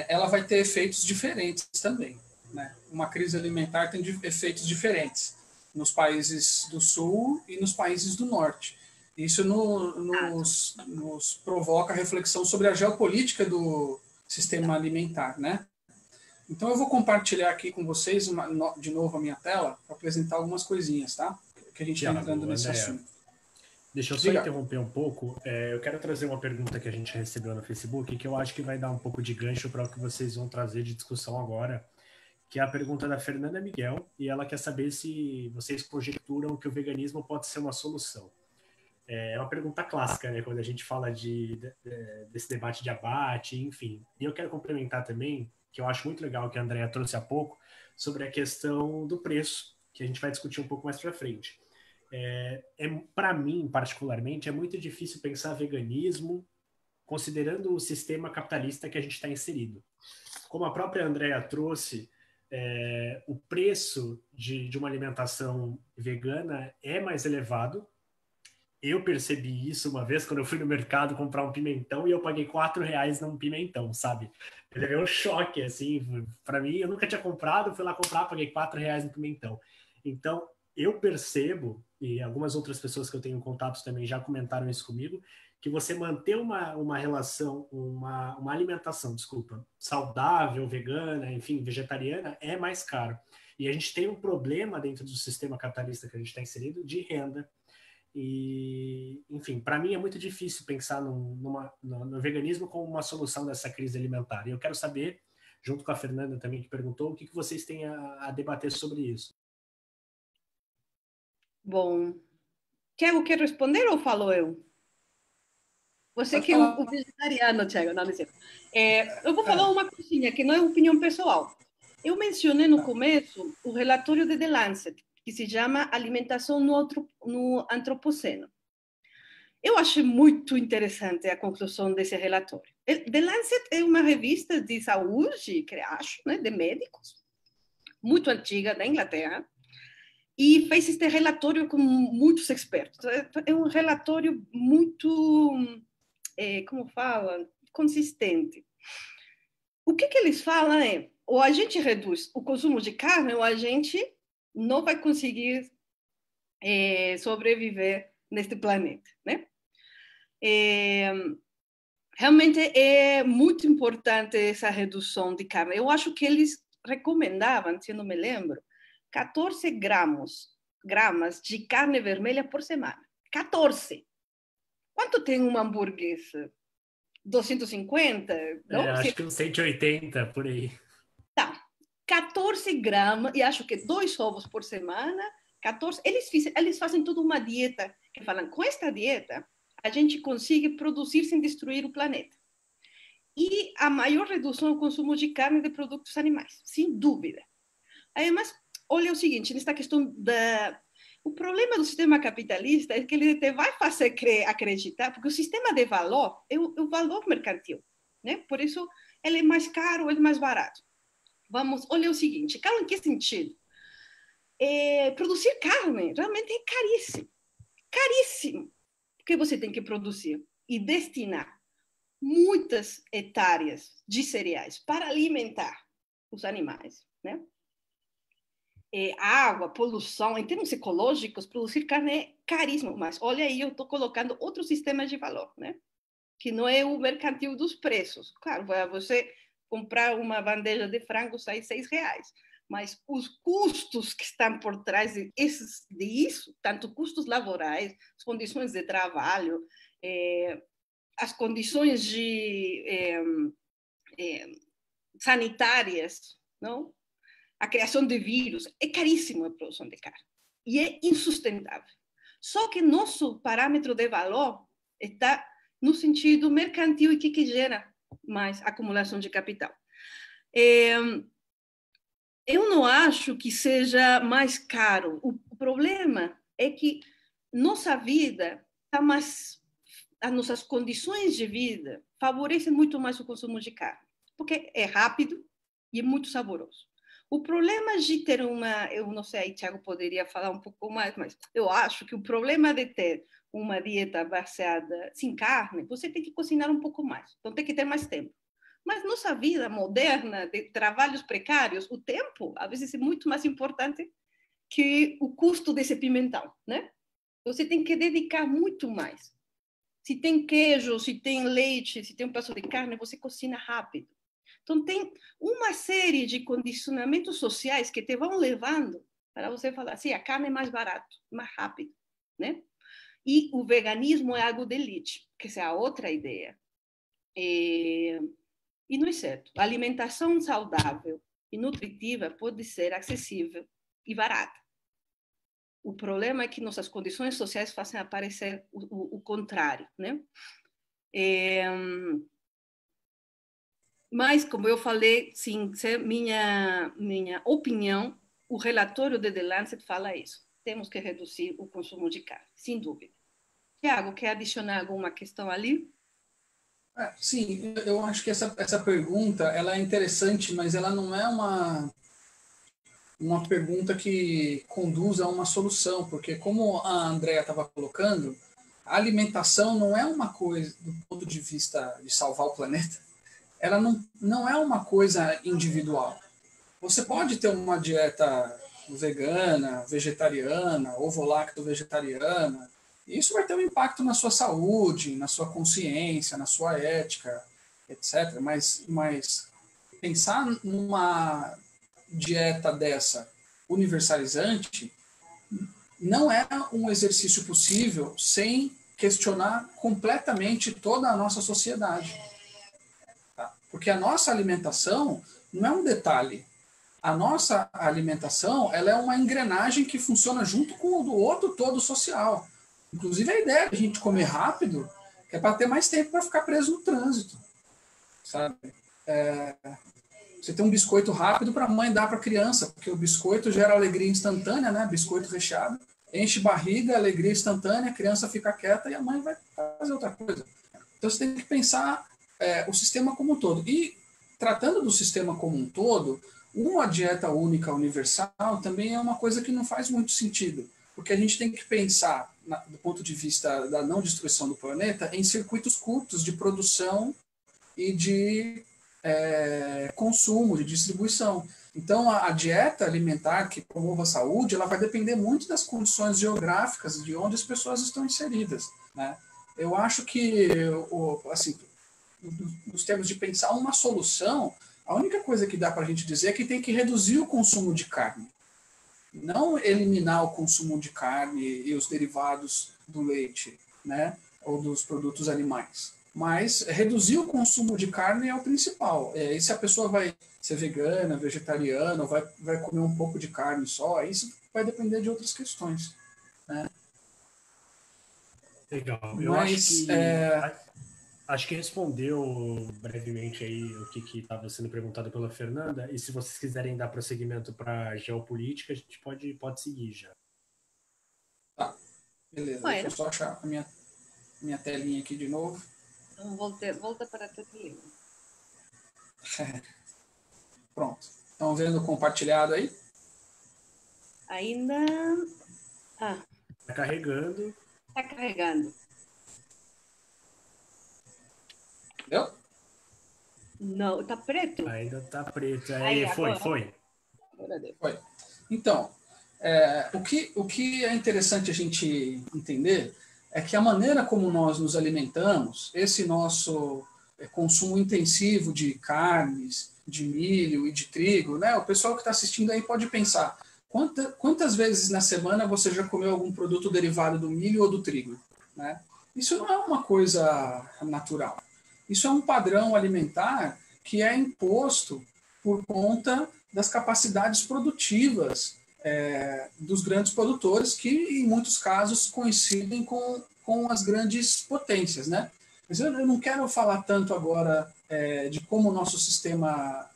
ela vai ter efeitos diferentes também, né? Uma crise alimentar tem efeitos diferentes nos países do sul e nos países do norte. Isso nos provoca reflexão sobre a geopolítica do sistema alimentar, né? Então eu vou compartilhar aqui com vocês de novo a minha tela para apresentar algumas coisinhas, tá? Que a gente está entrando nesse assunto. Deixa eu só interromper um pouco. Eu quero trazer uma pergunta que a gente recebeu no Facebook, que eu acho que vai dar um pouco de gancho para o que vocês vão trazer de discussão agora, que é a pergunta da Fernanda Miguel, e ela quer saber se vocês conjecturam que o veganismo pode ser uma solução. É uma pergunta clássica, né, quando a gente fala desse debate de abate, enfim. E eu quero complementar também, que eu acho muito legal que a Andrea trouxe há pouco, sobre a questão do preço, que a gente vai discutir um pouco mais para frente. Para mim, particularmente, é muito difícil pensar veganismo considerando o sistema capitalista que a gente está inserido. Como a própria Andrea trouxe, o preço de uma alimentação vegana é mais elevado. Eu percebi isso uma vez quando eu fui no mercado comprar um pimentão e eu paguei R$4 num pimentão, sabe? Eu levei um choque, assim, para mim, eu nunca tinha comprado, fui lá comprar, paguei R$4 no pimentão. Então, eu percebo, e algumas outras pessoas que eu tenho contatos também já comentaram isso comigo, que você manter uma relação, uma alimentação, desculpa, saudável, vegana, enfim, vegetariana, é mais caro. E a gente tem um problema dentro do sistema capitalista que a gente está inserido de renda. E, enfim, para mim é muito difícil pensar no veganismo como uma solução dessa crise alimentar. E eu quero saber, junto com a Fernanda também, que perguntou, o que vocês têm a debater sobre isso. Bom, Thiago, quer responder ou falo eu? Você que é o vegetariano, Thiago, não sei. Eu vou falar uma coisinha que não é opinião pessoal. Eu mencionei no começo o relatório de The Lancet, que se chama Alimentação no Antropoceno. Eu achei muito interessante a conclusão desse relatório. The Lancet é uma revista de saúde, acho, né, de médicos, muito antiga, da Inglaterra, e fez este relatório com muitos expertos. É um relatório muito, como fala, consistente. O que eles falam é, ou a gente reduz o consumo de carne, ou a gente não vai conseguir sobreviver neste planeta, né? Realmente é muito importante essa redução de carne. Eu acho que eles recomendavam, se eu não me lembro, 14 gramas de carne vermelha por semana. 14. Quanto tem uma hamburguesa? 250? Não? Acho que uns 180, por aí. Tá. 14 gramas, e acho que 2 ovos por semana, 14. Eles fazem toda uma dieta, que falam, com esta dieta, a gente consegue produzir sem destruir o planeta. E a maior redução no consumo de carne e de produtos animais, sem dúvida. Mas, olha o seguinte, nesta questão o problema do sistema capitalista é que ele te vai fazer acreditar, porque o sistema de valor é o valor mercantil, né? Por isso, ele é mais caro, ele é mais barato. Olha o seguinte, caro em que sentido? Produzir carne realmente é caríssimo. Caríssimo. Porque você tem que produzir e destinar muitas hectares de cereais para alimentar os animais, né? Água, poluição, em termos ecológicos, produzir carne é caríssimo, mas olha aí, eu estou colocando outro sistema de valor, né? Que não é o mercantil dos preços. Claro, você comprar uma bandeja de frango sai R$6, mas os custos que estão por trás disso, tanto custos laborais, as condições de trabalho, as condições sanitárias, não? A criação de vírus, é caríssimo a produção de carne. e é insustentável. Só que nosso parâmetro de valor está no sentido mercantil e que gera mais acumulação de capital. Eu não acho que seja mais caro. O problema é que nossa vida está mais, as nossas condições de vida favorecem muito mais o consumo de carne, porque é rápido e é muito saboroso. O problema de ter eu não sei, Thiago poderia falar um pouco mais, mas eu acho que o problema de ter uma dieta baseada sem carne, você tem que cozinhar um pouco mais, então tem que ter mais tempo. Mas nossa vida moderna, de trabalhos precários, o tempo, às vezes, é muito mais importante que o custo desse pimentão, né? Você tem que dedicar muito mais. Se tem queijo, se tem leite, se tem um pedaço de carne, você cozinha rápido. Então, tem uma série de condicionamentos sociais que te vão levando para você falar assim, a carne é mais barato, mais rápido, né? E o veganismo é algo de elite, que essa é a outra ideia. E não é certo. A alimentação saudável e nutritiva pode ser acessível e barata. O problema é que nossas condições sociais fazem aparecer o contrário, né? Mas, como eu falei, sim, minha opinião, o relatório de The Lancet fala isso. Temos que reduzir o consumo de carne, sem dúvida. Tiago, quer adicionar alguma questão ali? Sim, eu acho que essa pergunta ela é interessante, mas ela não é uma pergunta que conduz a uma solução, porque como a Andrea estava colocando, a alimentação não é uma coisa, do ponto de vista de salvar o planeta, ela não é uma coisa individual. Você pode ter uma dieta vegana, vegetariana, ovo-lacto-vegetariana, e isso vai ter um impacto na sua saúde, na sua consciência, na sua ética, etc. Mas pensar numa dieta dessa universalizante não é um exercício possível sem questionar completamente toda a nossa sociedade. Tá? Porque a nossa alimentação não é um detalhe. A nossa alimentação ela é uma engrenagem que funciona junto com o do outro todo social. Inclusive a ideia de a gente comer rápido é para ter mais tempo para ficar preso no trânsito. Sabe? Você tem um biscoito rápido para a mãe dar para a criança, porque o biscoito gera alegria instantânea, né? Biscoito recheado, enche barriga, alegria instantânea, a criança fica quieta e a mãe vai fazer outra coisa. Então você tem que pensar o sistema como um todo. E tratando do sistema como um todo, uma dieta única, universal, também é uma coisa que não faz muito sentido, porque a gente tem que pensar, do ponto de vista da não destruição do planeta, em circuitos curtos de produção e de consumo, de distribuição. Então, a dieta alimentar que promova a saúde, ela vai depender muito das condições geográficas de onde as pessoas estão inseridas, né? Eu acho que, assim, nos termos de pensar uma solução, a única coisa que dá para a gente dizer é que tem que reduzir o consumo de carne. Não eliminar o consumo de carne e os derivados do leite, né? Ou dos produtos animais. Mas reduzir o consumo de carne é o principal. E se a pessoa vai ser vegana, vegetariana, ou vai comer um pouco de carne só, isso vai depender de outras questões, né? Legal. Eu acho que respondeu brevemente aí o que estava sendo perguntado pela Fernanda. E se vocês quiserem dar prosseguimento para geopolítica, a gente pode seguir já. Tá, beleza. Deixa eu só achar a minha telinha aqui de novo. Então, volta para a tua telinha. Pronto. Estão vendo compartilhado aí? Ainda... Está carregando. Está carregando. Entendeu? Não, está preto. Ainda está preto. Aí, foi. Agora deu. Foi. Então, o que é interessante a gente entender é que a maneira como nós nos alimentamos, esse nosso consumo intensivo de carnes, de milho e de trigo, né? O pessoal que está assistindo aí pode pensar, quantas vezes na semana você já comeu algum produto derivado do milho ou do trigo, né? Isso não é uma coisa natural. Isso é um padrão alimentar que é imposto por conta das capacidades produtivas dos grandes produtores, que em muitos casos coincidem com as grandes potências, né? Mas eu não quero falar tanto agora de como o nosso sistema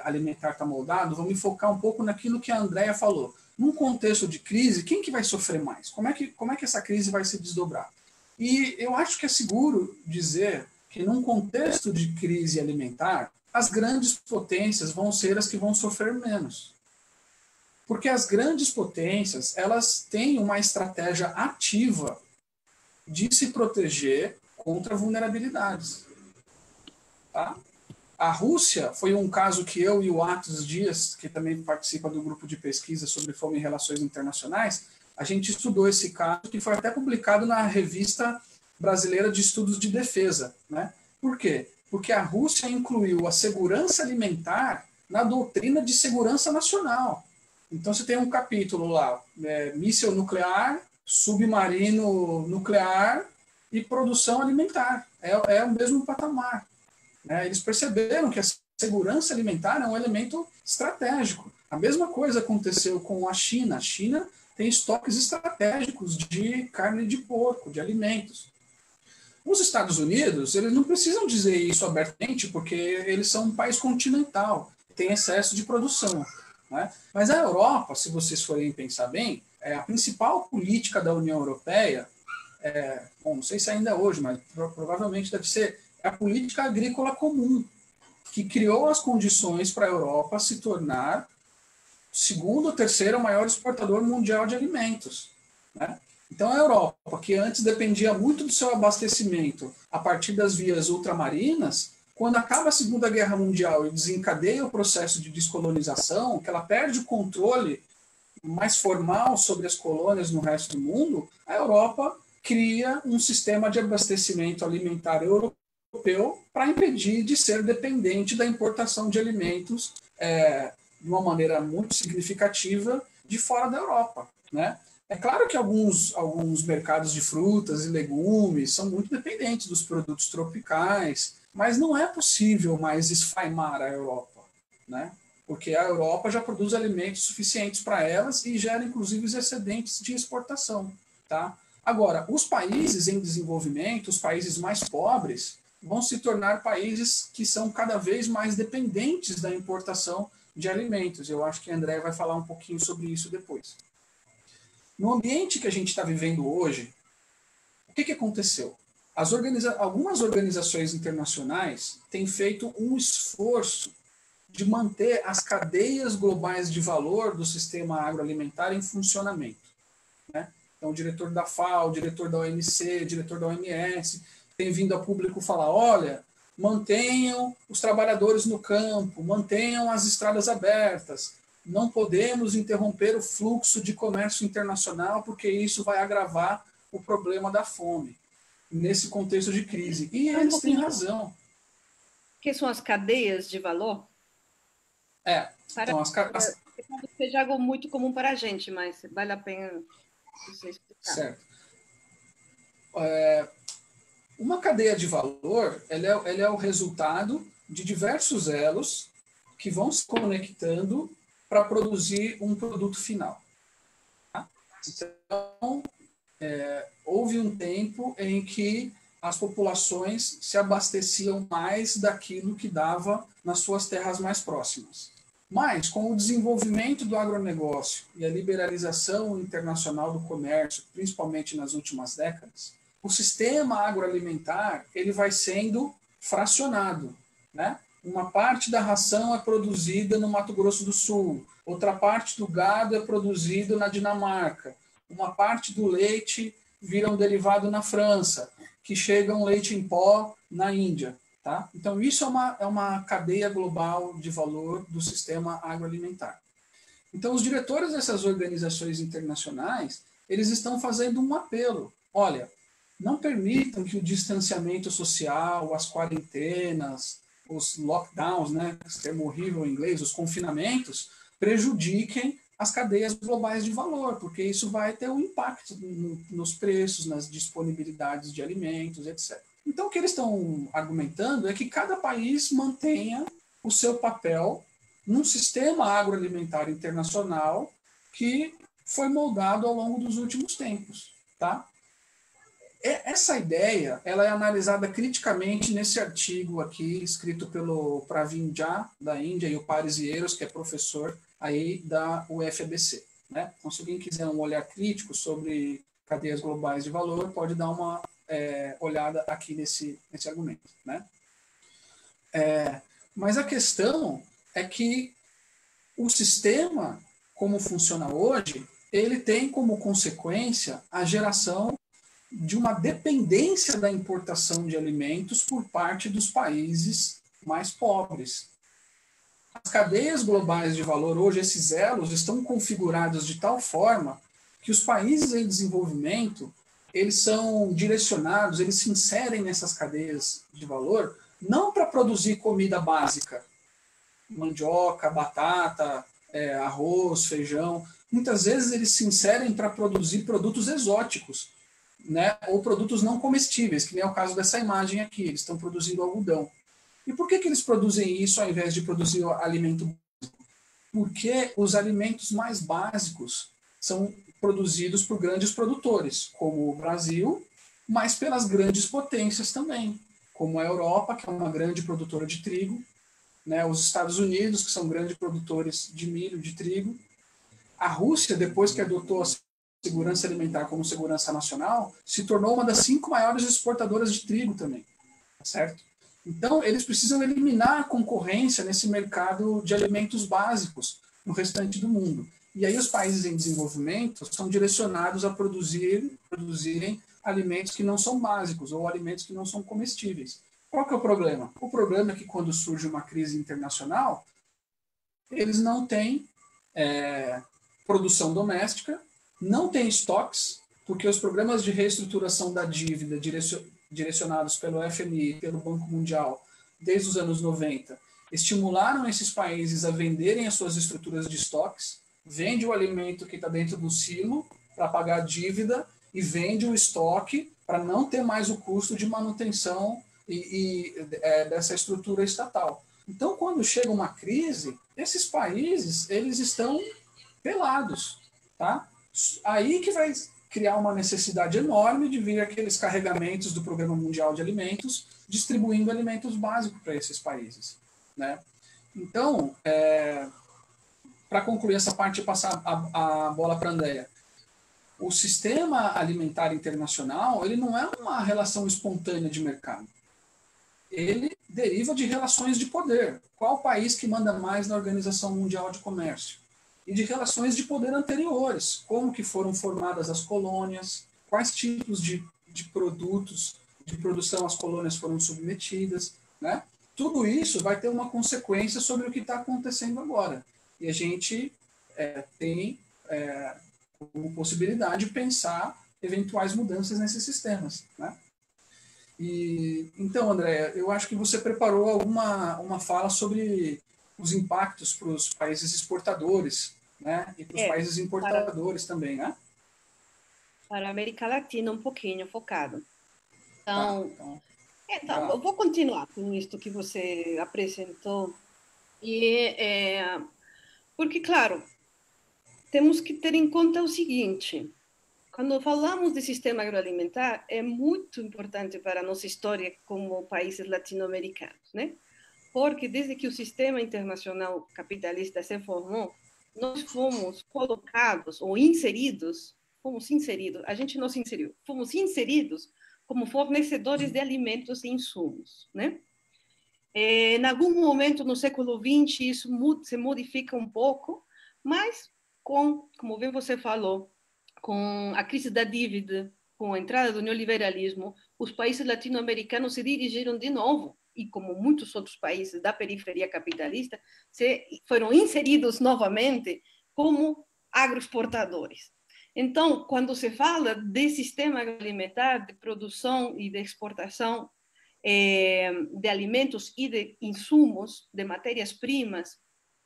alimentar está moldado, vou me focar um pouco naquilo que a Andrea falou. Num contexto de crise, quem que vai sofrer mais? Como é que essa crise vai se desdobrar? E eu acho que é seguro dizer que num contexto de crise alimentar, as grandes potências vão ser as que vão sofrer menos. Porque as grandes potências, elas têm uma estratégia ativa de se proteger contra vulnerabilidades. Tá? A Rússia foi um caso que eu e o Atos Dias, que também participa do grupo de pesquisa sobre fome e relações internacionais, a gente estudou esse caso, que foi até publicado na Revista Brasileira de Estudos de Defesa. Né? Por quê? Porque a Rússia incluiu a segurança alimentar na doutrina de segurança nacional. Então você tem um capítulo lá, míssil nuclear, submarino nuclear e produção alimentar. É o mesmo patamar. Eles perceberam que a segurança alimentar é um elemento estratégico. A mesma coisa aconteceu com a China. A China tem estoques estratégicos de carne de porco, de alimentos. Os Estados Unidos, eles não precisam dizer isso abertamente, porque eles são um país continental, tem excesso de produção. Né? Mas a Europa, se vocês forem pensar bem, a principal política da União Europeia, não sei se ainda é hoje, mas provavelmente deve ser, a política agrícola comum, que criou as condições para a Europa se tornar o segundo ou terceiro maior exportador mundial de alimentos. Né? Então, a Europa, que antes dependia muito do seu abastecimento a partir das vias ultramarinas, quando acaba a Segunda Guerra Mundial e desencadeia o processo de descolonização, que ela perde o controle mais formal sobre as colônias no resto do mundo, a Europa cria um sistema de abastecimento alimentar europeu para impedir de ser dependente da importação de alimentos de uma maneira muito significativa de fora da Europa. Né? É claro que alguns mercados de frutas e legumes são muito dependentes dos produtos tropicais, mas não é possível mais esfaimar a Europa, né? Porque a Europa já produz alimentos suficientes para elas e gera, inclusive, os excedentes de exportação. Tá? Agora, os países em desenvolvimento, os países mais pobres, vão se tornar países que são cada vez mais dependentes da importação de alimentos. Eu acho que a Andrea vai falar um pouquinho sobre isso depois. No ambiente que a gente está vivendo hoje, o que aconteceu? Algumas organizações internacionais têm feito um esforço de manter as cadeias globais de valor do sistema agroalimentar em funcionamento. Né? Então, o diretor da FAO, o diretor da OMC, o diretor da OMS, tem vindo a público falar, olha, mantenham os trabalhadores no campo, mantenham as estradas abertas, não podemos interromper o fluxo de comércio internacional, porque isso vai agravar o problema da fome, nesse contexto de crise. E eles têm razão. O que são as cadeias de valor? Então, seja algo muito comum para a gente, mas vale a pena você explicar. Certo. Uma cadeia de valor, ela é o resultado de diversos elos que vão se conectando para produzir um produto final. Tá? Então, houve um tempo em que as populações se abasteciam mais daquilo que dava nas suas terras mais próximas. Mas, com o desenvolvimento do agronegócio e a liberalização internacional do comércio, principalmente nas últimas décadas, o sistema agroalimentar ele vai sendo fracionado. Né? Uma parte da ração é produzida no Mato Grosso do Sul, outra parte do gado é produzido na Dinamarca, uma parte do leite vira um derivado na França, que chega um leite em pó na Índia. Tá? Então, isso é uma cadeia global de valor do sistema agroalimentar. Então, os diretores dessas organizações internacionais, eles estão fazendo um apelo. Olha, não permitam que o distanciamento social, as quarentenas, os lockdowns, né, esse termo horrível em inglês, os confinamentos, prejudiquem as cadeias globais de valor, porque isso vai ter um impacto nos preços, nas disponibilidades de alimentos, etc. Então, o que eles estão argumentando é que cada país mantenha o seu papel num sistema agroalimentar internacional que foi moldado ao longo dos últimos tempos, tá? Essa ideia, ela é analisada criticamente nesse artigo aqui, escrito pelo Pravin Jha, da Índia, e o Paris Hieros, que é professor aí da UFABC, né? Então, se alguém quiser um olhar crítico sobre cadeias globais de valor, pode dar uma olhada aqui nesse argumento, né? Mas a questão é que o sistema, como funciona hoje, ele tem como consequência a geração de uma dependência da importação de alimentos por parte dos países mais pobres. As cadeias globais de valor hoje, esses elos, estão configurados de tal forma que os países em desenvolvimento, eles são direcionados, eles se inserem nessas cadeias de valor não para produzir comida básica, mandioca, batata, arroz, feijão. Muitas vezes eles se inserem para produzir produtos exóticos, né? Ou produtos não comestíveis, que nem é o caso dessa imagem aqui. Eles estão produzindo algodão. E por que eles produzem isso ao invés de produzir alimento básico? Porque os alimentos mais básicos são produzidos por grandes produtores, como o Brasil, mas pelas grandes potências também, como a Europa, que é uma grande produtora de trigo, né? Os Estados Unidos, que são grandes produtores de milho, de trigo. A Rússia, depois que adotou a segurança alimentar como segurança nacional, se tornou uma das 5 maiores exportadoras de trigo também, certo? Então, eles precisam eliminar a concorrência nesse mercado de alimentos básicos no restante do mundo. E aí os países em desenvolvimento são direcionados a produzirem alimentos que não são básicos ou alimentos que não são comestíveis. Qual que é o problema? O problema é que quando surge uma crise internacional, eles não têm produção doméstica, não têm estoques, porque os programas de reestruturação da dívida direcionados pelo FMI e pelo Banco Mundial desde os anos 90 estimularam esses países a venderem as suas estruturas de estoques, vende o alimento que está dentro do silo para pagar a dívida e vende o estoque para não ter mais o custo de manutenção dessa estrutura estatal. Então, quando chega uma crise, esses países eles estão pelados, tá? Aí que vai criar uma necessidade enorme de vir aqueles carregamentos do Programa Mundial de Alimentos distribuindo alimentos básicos para esses países, né? Então, para concluir essa parte e passar a bola para a Andrea, o sistema alimentar internacional ele não é uma relação espontânea de mercado. Ele deriva de relações de poder. Qual país que manda mais na Organização Mundial de Comércio? E de relações de poder anteriores, como que foram formadas as colônias, quais tipos de produtos de produção as colônias foram submetidas, né? Tudo isso vai ter uma consequência sobre o que está acontecendo agora. E a gente tem como possibilidade de pensar eventuais mudanças nesses sistemas, né? Então, Andréa, eu acho que você preparou uma fala sobre os impactos para os países exportadores, né? E para os países importadores também, né? Para a América Latina, um pouquinho focado. Então, tá. eu vou continuar com isto que você apresentou. Porque, claro, temos que ter em conta o seguinte: quando falamos de sistema agroalimentar, é muito importante para a nossa história como países latino-americanos, né? Porque desde que o sistema internacional capitalista se formou, nós fomos colocados ou inseridos, a gente não se inseriu, fomos inseridos como fornecedores de alimentos e insumos, né? Em algum momento no século XX isso se modifica um pouco, mas como bem você falou, com a crise da dívida, com a entrada do neoliberalismo, os países latino-americanos se dirigiram de novo, e como muitos outros países da periferia capitalista, foram inseridos novamente como agroexportadores. Então, quando se fala de sistema agroalimentar, de produção e de exportação de alimentos e de insumos, de matérias-primas,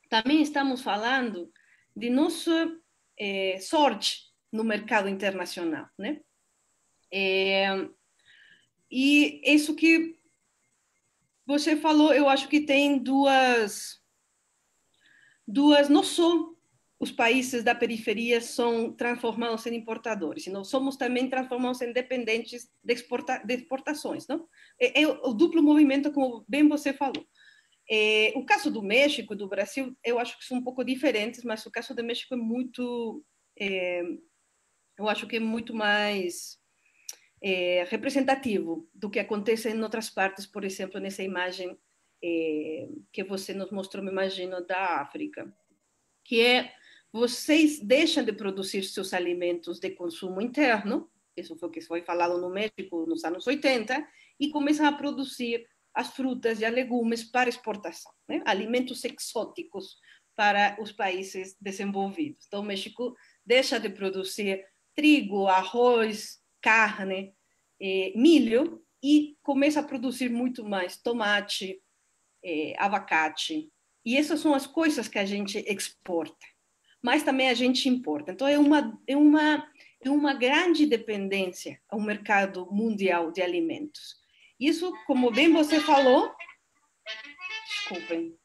também estamos falando de nossa sorte no mercado internacional, né? E isso que você falou, eu acho que tem duas não só os países da periferia são transformados em importadores, senão somos também transformados em dependentes de exportações, não? É o duplo movimento, como bem você falou. O caso do México e do Brasil, eu acho que são um pouco diferentes, mas o caso do México é muito, eu acho que é muito mais representativo do que acontece em outras partes, por exemplo, nessa imagem que você nos mostrou, me imagino, da África, que é vocês deixam de produzir seus alimentos de consumo interno, isso foi o que foi falado no México nos anos 80, e começam a produzir as frutas e os legumes para exportação, né? Alimentos exóticos para os países desenvolvidos. Então, o México deixa de produzir trigo, arroz, carne, milho, e começa a produzir muito mais tomate, abacate. E essas são as coisas que a gente exporta, mas também a gente importa. Então, é uma grande dependência ao mercado mundial de alimentos. Isso, como bem você falou, desculpem,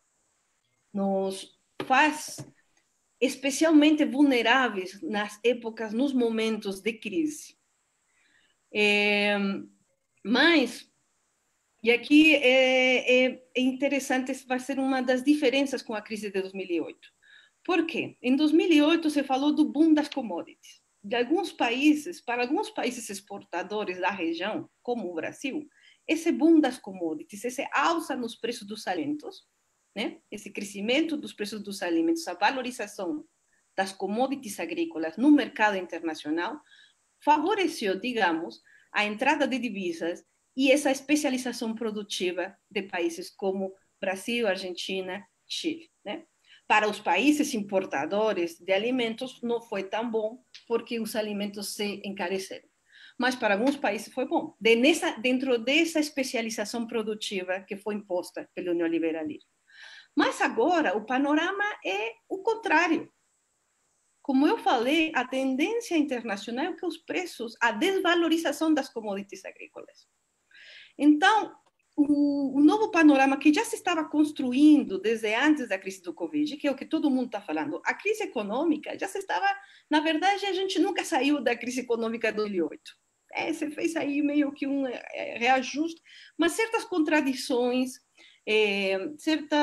nos faz especialmente vulneráveis nas épocas, nos momentos de crise. Mas, e aqui é interessante, vai ser uma das diferenças com a crise de 2008. Por quê? Em 2008 se falou do boom das commodities. De alguns países, para alguns países exportadores da região, como o Brasil, esse boom das commodities, esse alça nos preços dos alimentos, né? Esse crescimento dos preços dos alimentos, a valorização das commodities agrícolas no mercado internacional, favoreceu, digamos, a entrada de divisas e essa especialização produtiva de países como Brasil, Argentina, Chile, né? Para os países importadores de alimentos não foi tão bom, porque os alimentos se encareceram. Mas para alguns países foi bom, dentro dessa especialização produtiva que foi imposta pelo neoliberalismo. Mas agora o panorama é o contrário. Como eu falei, a tendência internacional é que os preços, a desvalorização das commodities agrícolas. Então, o novo panorama que já se estava construindo desde antes da crise do Covid, que é o que todo mundo está falando, a crise econômica já se estava, na verdade, a gente nunca saiu da crise econômica de 2008. Você fez aí meio que um reajuste, mas certas contradições, certo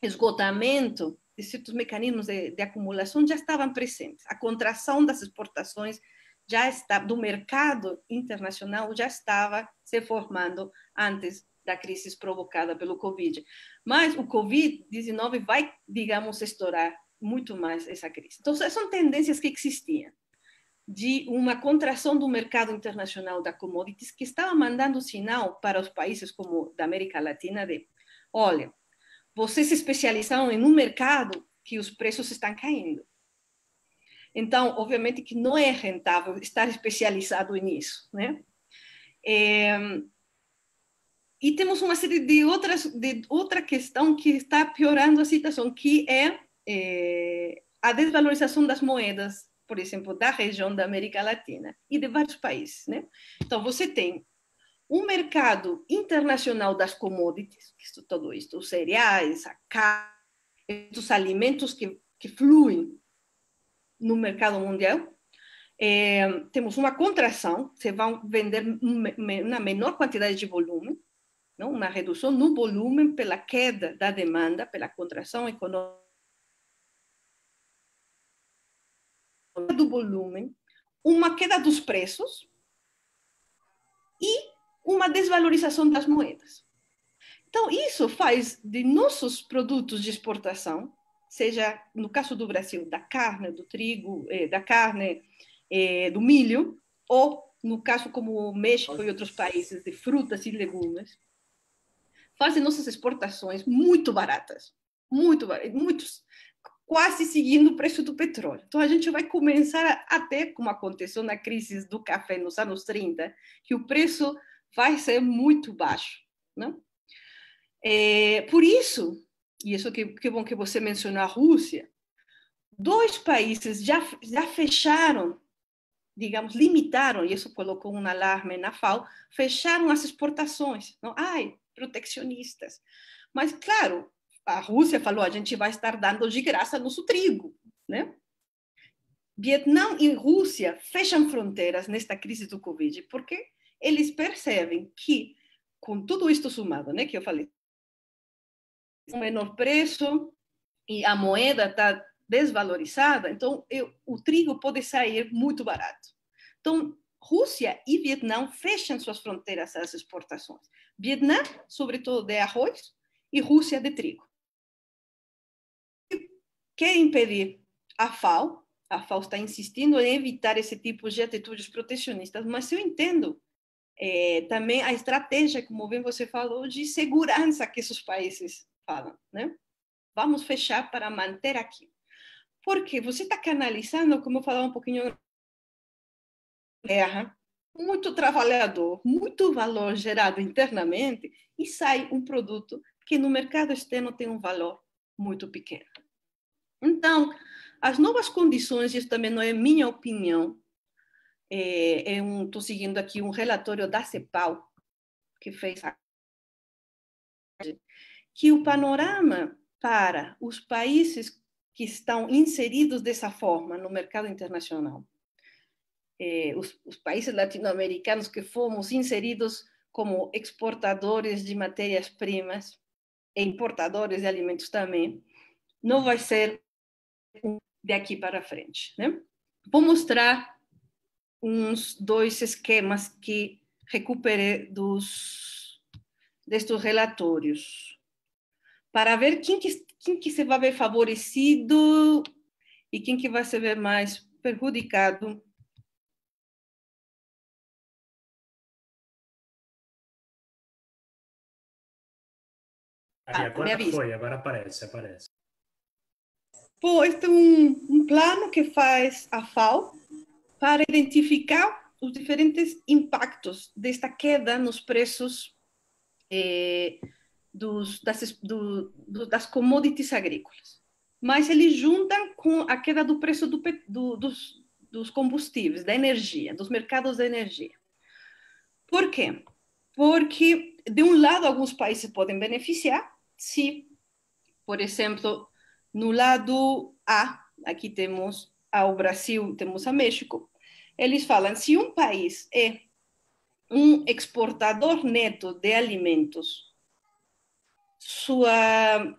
esgotamento de certos mecanismos de acumulação já estavam presentes. A contração das exportações já está, do mercado internacional já estava se formando antes da crise provocada pelo Covid. Mas o Covid-19 vai, digamos, estourar muito mais essa crise. Então, essas são tendências que existiam, de uma contração do mercado internacional da commodities, que estava mandando sinal para os países como da América Latina de, olha, vocês se especializaram em um mercado que os preços estão caindo. Então, obviamente que não é rentável estar especializado nisso, né? E temos uma série de outra questão que está piorando a situação, que é a desvalorização das moedas, por exemplo, da região da América Latina e de vários países, né? Então, você tem um mercado internacional das commodities, tudo isso, os cereais, a carne, os alimentos que fluem no mercado mundial. Temos uma contração, se vão vender uma menor quantidade de volume, não? Uma redução no volume pela queda da demanda, pela contração econômica do volume, uma queda dos preços e uma desvalorização das moedas. Então, isso faz de nossos produtos de exportação, seja no caso do Brasil, da carne, do trigo, da carne, do milho, ou no caso como o México e outros países, de frutas e legumes, fazem nossas exportações muito baratas, quase seguindo o preço do petróleo. Então, a gente vai começar até, como aconteceu na crise do café nos anos 30, que o preço vai ser muito baixo, não? Por isso, e isso que bom que você mencionou a Rússia, 2 países já fecharam, digamos, limitaram, e isso colocou um alarme na FAO, fecharam as exportações. Não? Proteccionistas. Mas, claro, a Rússia falou, a gente vai estar dando de graça nosso trigo. né? Vietnã e Rússia fecham fronteiras nesta crise do Covid, porque eles percebem que, com tudo isto somado, né, que eu falei, um menor preço e a moeda está desvalorizada, então o trigo pode sair muito barato. Então, Rússia e Vietnã fecham suas fronteiras às exportações. Vietnã, sobretudo, de arroz, e Rússia de trigo. Quer impedir a FAO está insistindo em evitar esse tipo de atitudes protecionistas, mas eu entendo também a estratégia, como bem você falou, de segurança que esses países falam, né? Vamos fechar para manter aqui. Porque você está canalizando, como eu falava um pouquinho, guerra, muito trabalhador, muito valor gerado internamente, e sai um produto que no mercado externo tem um valor muito pequeno. Então, as novas condições, isso também não é minha opinião, estou seguindo aqui um relatório da CEPAL, que fez que o panorama para os países que estão inseridos dessa forma no mercado internacional, os países latino-americanos que fomos inseridos como exportadores de matérias-primas e importadores de alimentos também, não vai ser de aqui para frente, né? Vou mostrar uns 2 esquemas que recuperei destes relatórios, para ver quem que se vai ver favorecido e quem que vai se ver mais perjudicado. Agora aparece. Pô, este é um plano que faz a FAO para identificar os diferentes impactos desta queda nos preços das commodities agrícolas. Mas eles juntam com a queda do preço dos combustíveis, da energia, dos mercados da energia. Por quê? Porque, de um lado, alguns países podem beneficiar, se, por exemplo, no lado A, aqui temos ao Brasil, temos a México, eles falam, se um país é um exportador neto de alimentos, sua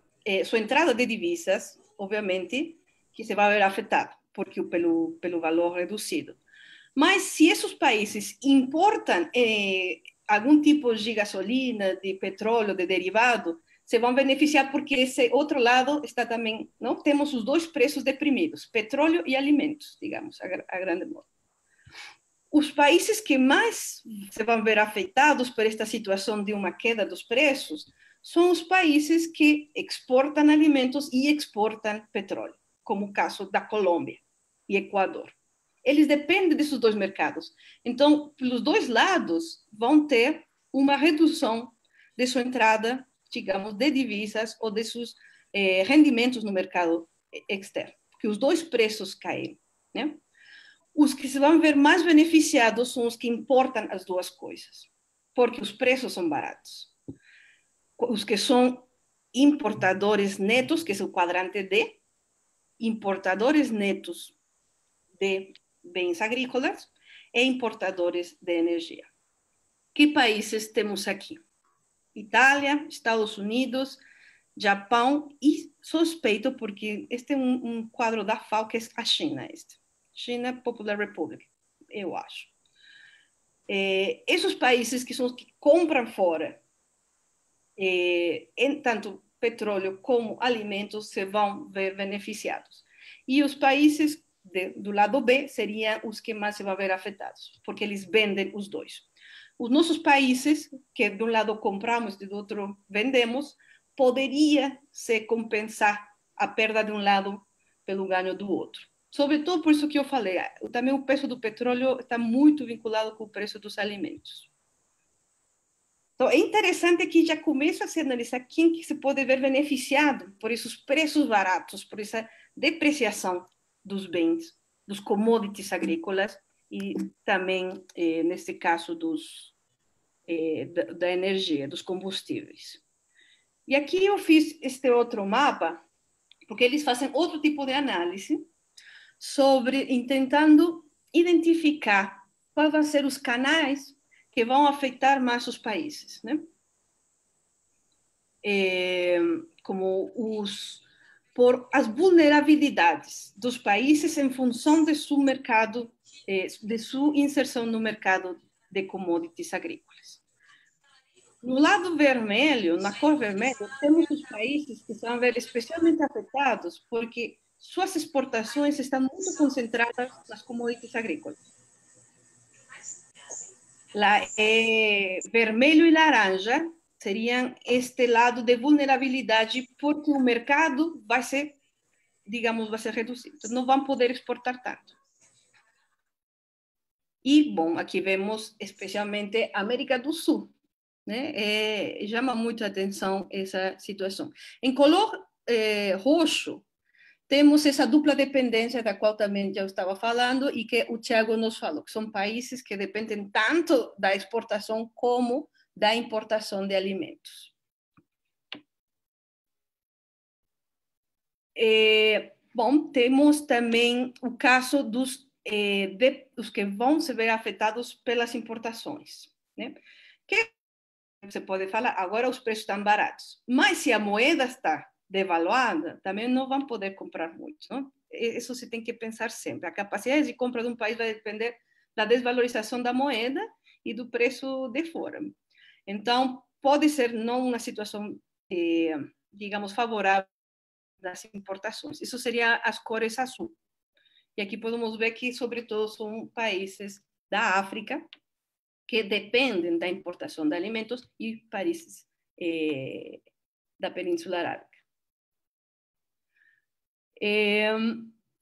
entrada de divisas, obviamente, que se vai ver afetada, porque pelo valor reduzido. Mas se esses países importam algum tipo de gasolina, de petróleo, de derivado, se vão beneficiar porque esse outro lado está também, não? Temos os 2 preços deprimidos, petróleo e alimentos, digamos, a grande modo. Os países que mais se vão ver afetados por esta situação de uma queda dos preços são os países que exportam alimentos e exportam petróleo, como o caso da Colômbia e Equador. Eles dependem desses 2 mercados. Então, pelos 2 lados, vão ter uma redução de sua entrada, digamos, de divisas ou de seus rendimentos no mercado externo, porque os 2 preços caem, né? Os que se vão ver mais beneficiados são os que importam as 2 coisas, porque os preços são baratos. Os que são importadores netos, que é o quadrante D, importadores netos de bens agrícolas e importadores de energia. Que países temos aqui? Itália, Estados Unidos, Japão e suspeito, porque este é um quadro da FAO, que é a China. China Popular Republic, eu acho. Esses países que são os que compram fora, em tanto petróleo como alimentos, se vão ver beneficiados. E os países do lado B seriam os que mais se vão ver afetados, porque eles vendem os 2. Os nossos países, que de um lado compramos e do outro vendemos, poderia se compensar a perda de um lado pelo ganho do outro. Sobretudo por isso que eu falei, também o preço do petróleo está muito vinculado com o preço dos alimentos. Então, é interessante que já começa a se analisar quem que se pode ver beneficiado por esses preços baratos, por essa depreciação dos bens, dos commodities agrícolas e também, nesse caso, da energia, dos combustíveis. E aqui eu fiz este outro mapa, porque eles fazem outro tipo de análise, tentando identificar quais vão ser os canais que vão afetar mais os países, né? Como por as vulnerabilidades dos países em função de seu mercado, de sua inserção no mercado de commodities agrícolas. No lado vermelho, na cor vermelha, temos os países que são especialmente afetados porque suas exportações estão muito concentradas nas commodities agrícolas. Vermelho e laranja seriam este lado de vulnerabilidade porque o mercado vai ser, digamos, vai ser reduzido. Não vão poder exportar tanto. E, bom, aqui vemos especialmente a América do Sul, né? Chama muito a atenção essa situação. Em color roxo, temos essa dupla dependência da qual também já estava falando e que o Thiago nos falou, que são países que dependem tanto da exportação como da importação de alimentos. Bom, temos também o caso dos que vão se ver afetados pelas importações, né? Que você pode falar, agora os preços estão baratos, mas se a moeda está devaluada, também não vão poder comprar muito, não? Isso você tem que pensar sempre. A capacidade de compra de um país vai depender da desvalorização da moeda e do preço de fora. Então, pode ser não uma situação, digamos, favorável das importações. Isso seria as cores azul. E aqui podemos ver que, sobretudo, são países da África que dependem da importação de alimentos e países da Península Arábica.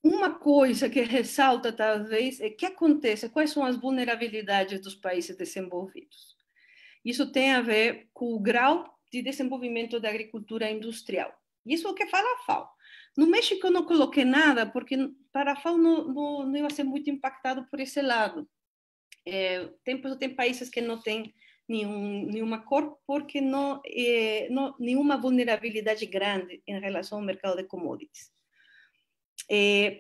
Uma coisa que ressalta, talvez, é o que acontece, quais são as vulnerabilidades dos países desenvolvidos. Isso tem a ver com o grau de desenvolvimento da agricultura industrial. Isso é o que fala a FAO. No México eu não coloquei nada, porque para a FAO não ia ser muito impactado por esse lado. Tem países que não têm nenhuma cor, porque nenhuma vulnerabilidade grande em relação ao mercado de commodities.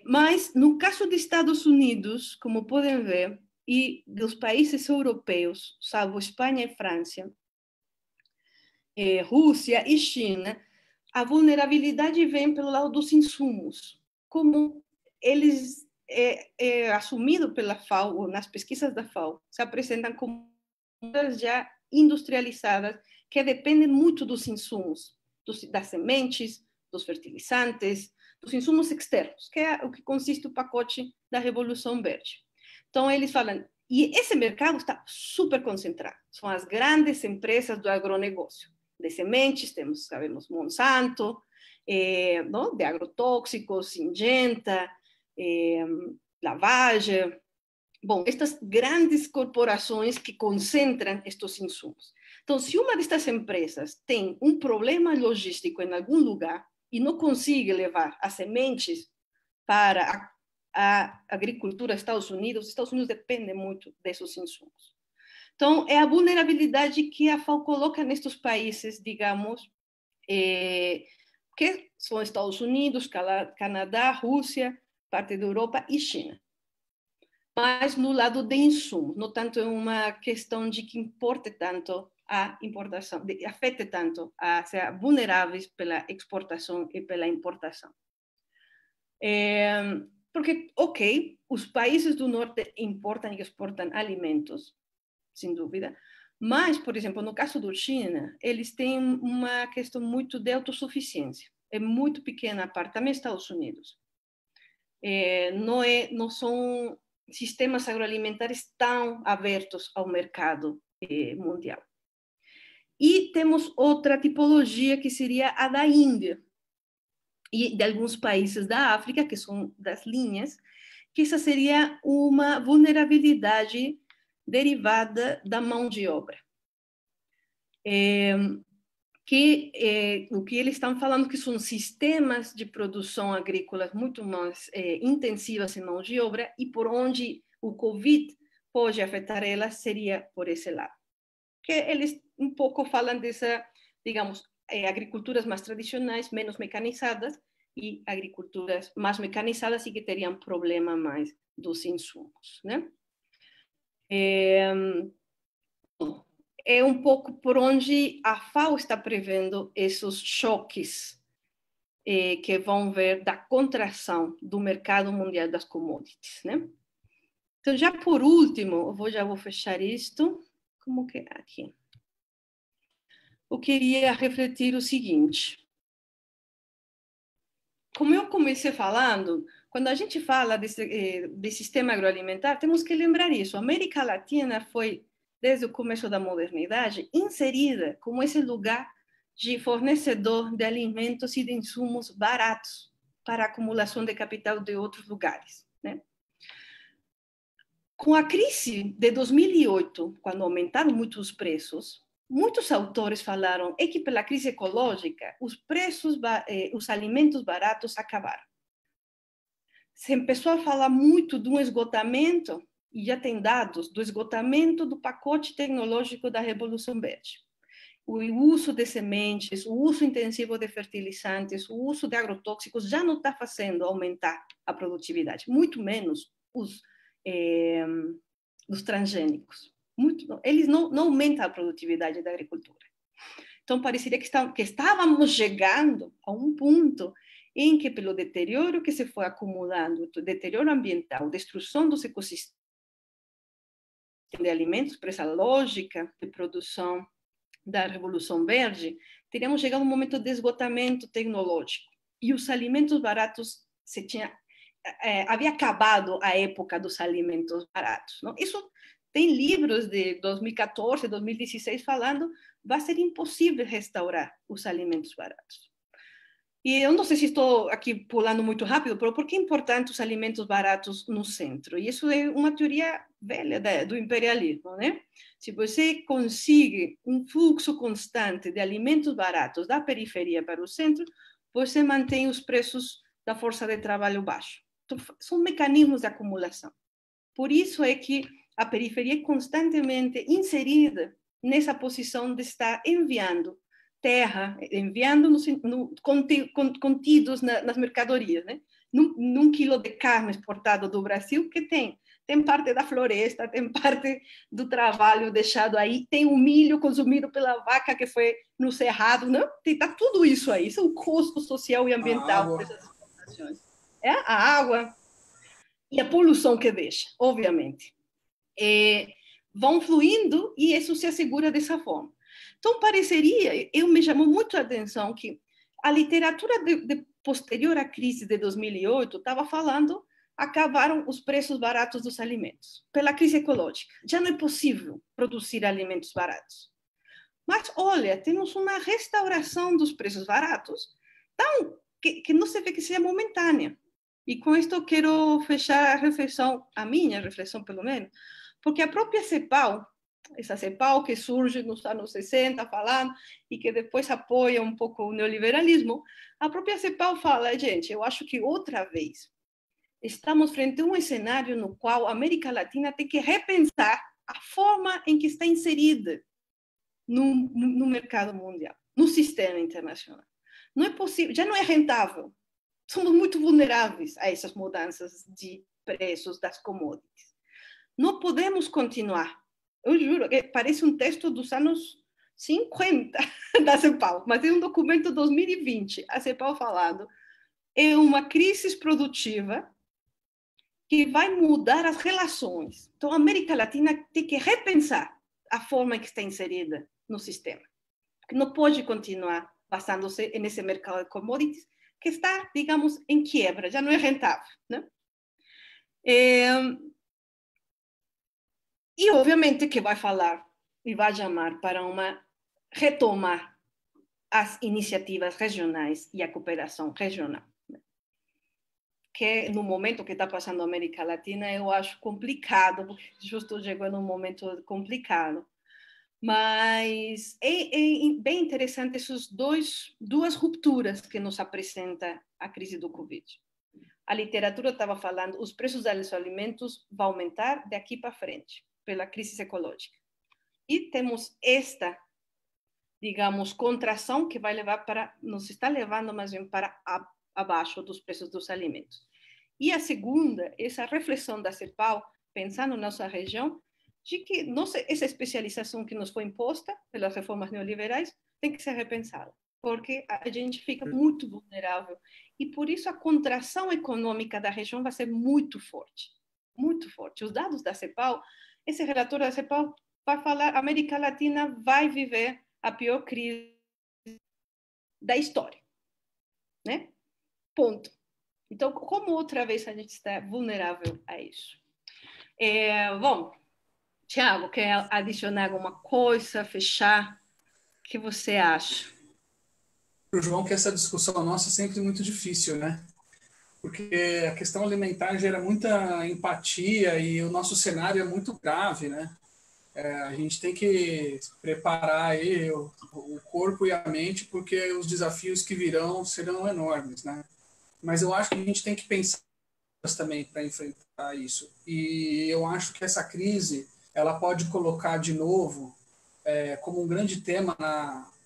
Mas, no caso dos Estados Unidos, como podem ver, e dos países europeus, salvo Espanha e França, Rússia e China, a vulnerabilidade vem pelo lado dos insumos, como eles, assumido pela FAO, ou nas pesquisas da FAO, se apresentam como já industrializadas, que dependem muito dos insumos, das sementes, dos fertilizantes, dos insumos externos, que é o que consiste o pacote da Revolução Verde. Então, eles falam, e esse mercado está super concentrado, são as grandes empresas do agronegócio, de sementes, sabemos, Monsanto, de agrotóxicos, Syngenta, Lavage. Bom, estas grandes corporações que concentram estes insumos. Então, se uma destas empresas tem um problema logístico em algum lugar e não consegue levar as sementes para a agricultura dos Estados Unidos dependem muito desses insumos. Então, é a vulnerabilidade que a FAO coloca nestes países, digamos, que são Estados Unidos, Canadá, Rússia, parte da Europa e China. Mas no lado de insumos, não tanto é uma questão de que importe tanto a importação, afete tanto a ser vulneráveis pela exportação e pela importação. Porque, ok, os países do norte importam e exportam alimentos, sem dúvida, mas, por exemplo, no caso da China, eles têm uma questão muito de autossuficiência. É muito pequena a parte, também Estados Unidos. Não são sistemas agroalimentares tão abertos ao mercado mundial. E temos outra tipologia que seria a da Índia e de alguns países da África, que são das linhas, que essa seria uma vulnerabilidade derivada da mão de obra. O que eles estão falando que são sistemas de produção agrícola muito mais intensivas em mão de obra e por onde o Covid pode afetar elas seria por esse lado. Que eles um pouco falam dessa, digamos, agriculturas mais tradicionais, menos mecanizadas, e agriculturas mais mecanizadas e que teriam problema mais dos insumos, né? É um pouco por onde a FAO está prevendo esses choques que vão ver da contração do mercado mundial das commodities, né? Então, já por último, já vou fechar isto. Como que é aqui? Eu queria refletir o seguinte. Como eu comecei falando, quando a gente fala de sistema agroalimentar, temos que lembrar isso. A América Latina foi, desde o começo da modernidade, inserida como esse lugar de fornecedor de alimentos e de insumos baratos para a acumulação de capital de outros lugares, né? Com a crise de 2008, quando aumentaram muito os preços, muitos autores falaram que pela crise ecológica os alimentos baratos acabaram. Se começou a falar muito de um esgotamento, e já tem dados, do esgotamento do pacote tecnológico da Revolução Verde. O uso de sementes, o uso intensivo de fertilizantes, o uso de agrotóxicos já não está fazendo aumentar a produtividade, muito menos os transgênicos. Eles não aumentam a produtividade da agricultura. Então, pareceria que estávamos chegando a um ponto em que, pelo deterioro que se foi acumulando, deterioro ambiental, destruição dos ecossistemas de alimentos, por essa lógica de produção da Revolução Verde, teríamos chegado a um momento de esgotamento tecnológico. E os alimentos baratos havia acabado a época dos alimentos baratos. Não? Isso tem livros de 2014, 2016 falando vai ser impossível restaurar os alimentos baratos. E eu não sei se estou aqui pulando muito rápido, mas por que é importante os alimentos baratos no centro? E isso é uma teoria velha do imperialismo, né? Se você consegue um fluxo constante de alimentos baratos da periferia para o centro, você mantém os preços da força de trabalho baixos. Então, são mecanismos de acumulação. Por isso é que a periferia é constantemente inserida nessa posição de estar enviando terra, enviando contidos nas mercadorias, né? Num quilo de carne exportado do Brasil, que tem parte da floresta, tem parte do trabalho deixado aí, tem o milho consumido pela vaca que foi no cerrado, não? Está tudo isso aí, isso é o custo social e ambiental dessas exportações. A água e a poluição que deixa, obviamente. Vão fluindo e isso se assegura dessa forma. Então, me chamou muito a atenção que a literatura posterior à crise de 2008 estava falando acabaram os preços baratos dos alimentos, pela crise ecológica. Já não é possível produzir alimentos baratos. Mas, olha, temos uma restauração dos preços baratos, então, que não se vê que seja momentânea. E com isto eu quero fechar a minha reflexão pelo menos, porque a própria CEPAL, essa CEPAL que surge nos anos 60 falando e que depois apoia um pouco o neoliberalismo, a própria CEPAL fala, gente, eu acho que outra vez estamos frente a um cenário no qual a América Latina tem que repensar a forma em que está inserida no mercado mundial, no sistema internacional. Não é possível, já não é rentável. Somos muito vulneráveis a essas mudanças de preços das commodities. Não podemos continuar. Eu juro que parece um texto dos anos 50 da CEPAL, mas é um documento de 2020, a CEPAL falando. É uma crise produtiva que vai mudar as relações. Então, a América Latina tem que repensar a forma em que está inserida no sistema. Porque não pode continuar basando-se nesse mercado de commodities que está, digamos, em quebra, já não é rentável, né? E, obviamente, que vai falar e vai chamar para retomar as iniciativas regionais e a cooperação regional. Né? Que no momento que está passando a América Latina, eu acho complicado, porque justo chegou num momento complicado. Mas é bem interessante essas duas rupturas que nos apresenta a crise do Covid. A literatura estava falando, os preços dos alimentos vão aumentar daqui para frente, pela crise ecológica. E temos esta, digamos, contração que vai levar nos está levando mais bem para abaixo dos preços dos alimentos. E a segunda, essa reflexão da CEPAL, pensando na nossa região, de que essa especialização que nos foi imposta pelas reformas neoliberais tem que ser repensada, porque a gente fica muito vulnerável. E por isso a contração econômica da região vai ser muito forte, muito forte. Os dados da CEPAL, esse relatório da CEPAL vai falar, a América Latina vai viver a pior crise da história, né? Ponto. Então, como outra vez a gente está vulnerável a isso? Bom, Tiago, quer adicionar alguma coisa, fechar? O que você acha? O João, que essa discussão nossa é sempre muito difícil, né? Porque a questão alimentar gera muita empatia e o nosso cenário é muito grave, né? A gente tem que preparar aí o corpo e a mente, porque os desafios que virão serão enormes, né? Mas eu acho que a gente tem que pensar também para enfrentar isso. E eu acho que essa crise ela pode colocar de novo como um grande tema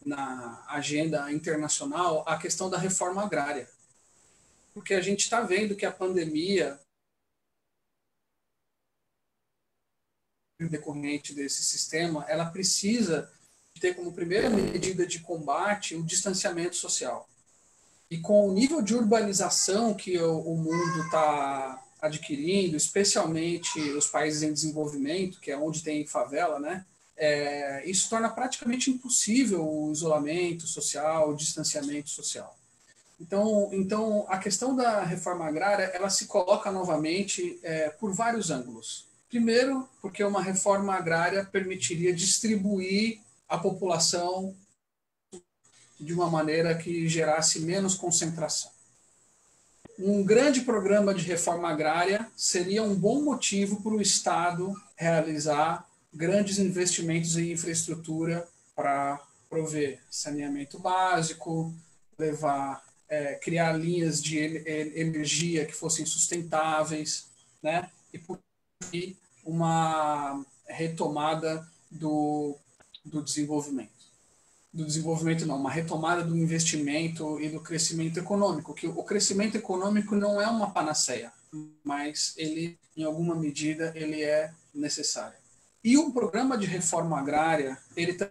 na agenda internacional a questão da reforma agrária. Porque a gente está vendo que a pandemia decorrente desse sistema, ela precisa ter como primeira medida de combate o distanciamento social. E com o nível de urbanização que o mundo está adquirindo, especialmente os países em desenvolvimento, que é onde tem favela, né? Isso torna praticamente impossível o isolamento social, o distanciamento social. Então, a questão da reforma agrária ela se coloca novamente por vários ângulos. Primeiro, porque uma reforma agrária permitiria distribuir a população de uma maneira que gerasse menos concentração. Um grande programa de reforma agrária seria um bom motivo para o Estado realizar grandes investimentos em infraestrutura para prover saneamento básico, criar linhas de energia que fossem sustentáveis, né? E por aí uma retomada do desenvolvimento. Do desenvolvimento não, uma retomada do investimento e do crescimento econômico, que o crescimento econômico não é uma panaceia, mas ele, em alguma medida, ele é necessário. E um programa de reforma agrária, ele tem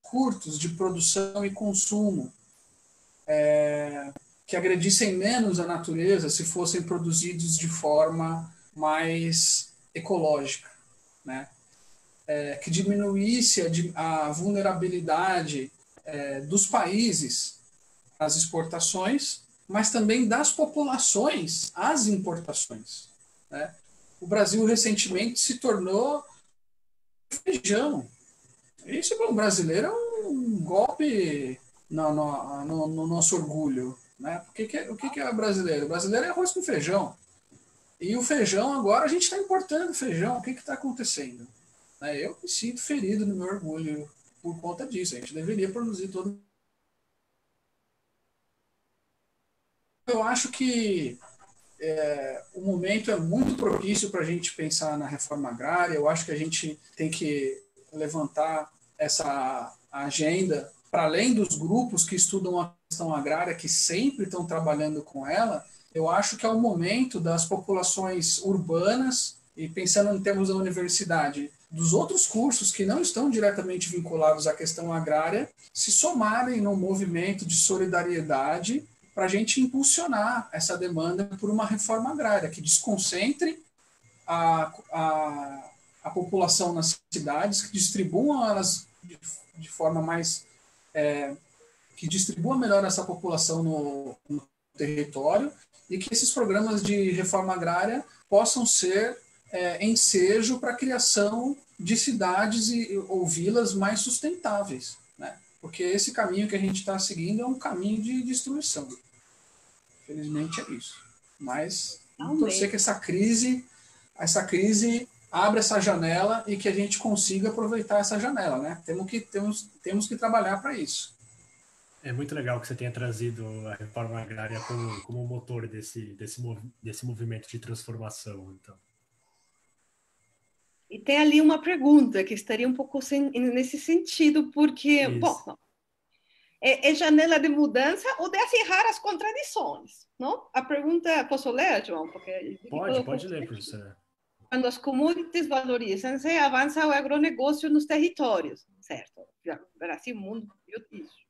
curtos de produção e consumo, que agredissem menos a natureza se fossem produzidos de forma mais ecológica, né? Que diminuísse a vulnerabilidade dos países às exportações, mas também das populações às importações, né? O Brasil recentemente se tornou feijão. Isso para o brasileiro é um golpe no nosso orgulho, né? O que é brasileiro? O brasileiro é arroz com feijão. E o feijão, agora a gente está importando feijão. O que está acontecendo? Eu me sinto ferido no meu orgulho por conta disso. A gente deveria produzir todo. Eu acho que o momento é muito propício para a gente pensar na reforma agrária. Eu acho que a gente tem que levantar essa agenda para além dos grupos que estudam a questão agrária, que sempre estão trabalhando com ela. Eu acho que é o momento das populações urbanas, e pensando em termos da universidade, dos outros cursos que não estão diretamente vinculados à questão agrária, se somarem num movimento de solidariedade para a gente impulsionar essa demanda por uma reforma agrária que desconcentre a população nas cidades, que distribuam elas de forma mais... que distribua melhor essa população no território e que esses programas de reforma agrária possam ser ensejo para a criação de cidades ou vilas mais sustentáveis, né? Porque esse caminho que a gente está seguindo é um caminho de destruição. Felizmente é isso. Mas vamos torcer que essa crise abra essa janela e que a gente consiga aproveitar essa janela, né? Temos que trabalhar para isso. É muito legal que você tenha trazido a reforma agrária como motor desse movimento de transformação. Então. E tem ali uma pergunta que estaria um pouco nesse sentido, porque, bom, é janela de mudança ou de acirrar as contradições, não? A pergunta, posso ler, João? Porque Pode ler, professora. Quando as commodities valorizam-se, avança o agronegócio nos territórios, certo? O Brasil, o mundo viu isso.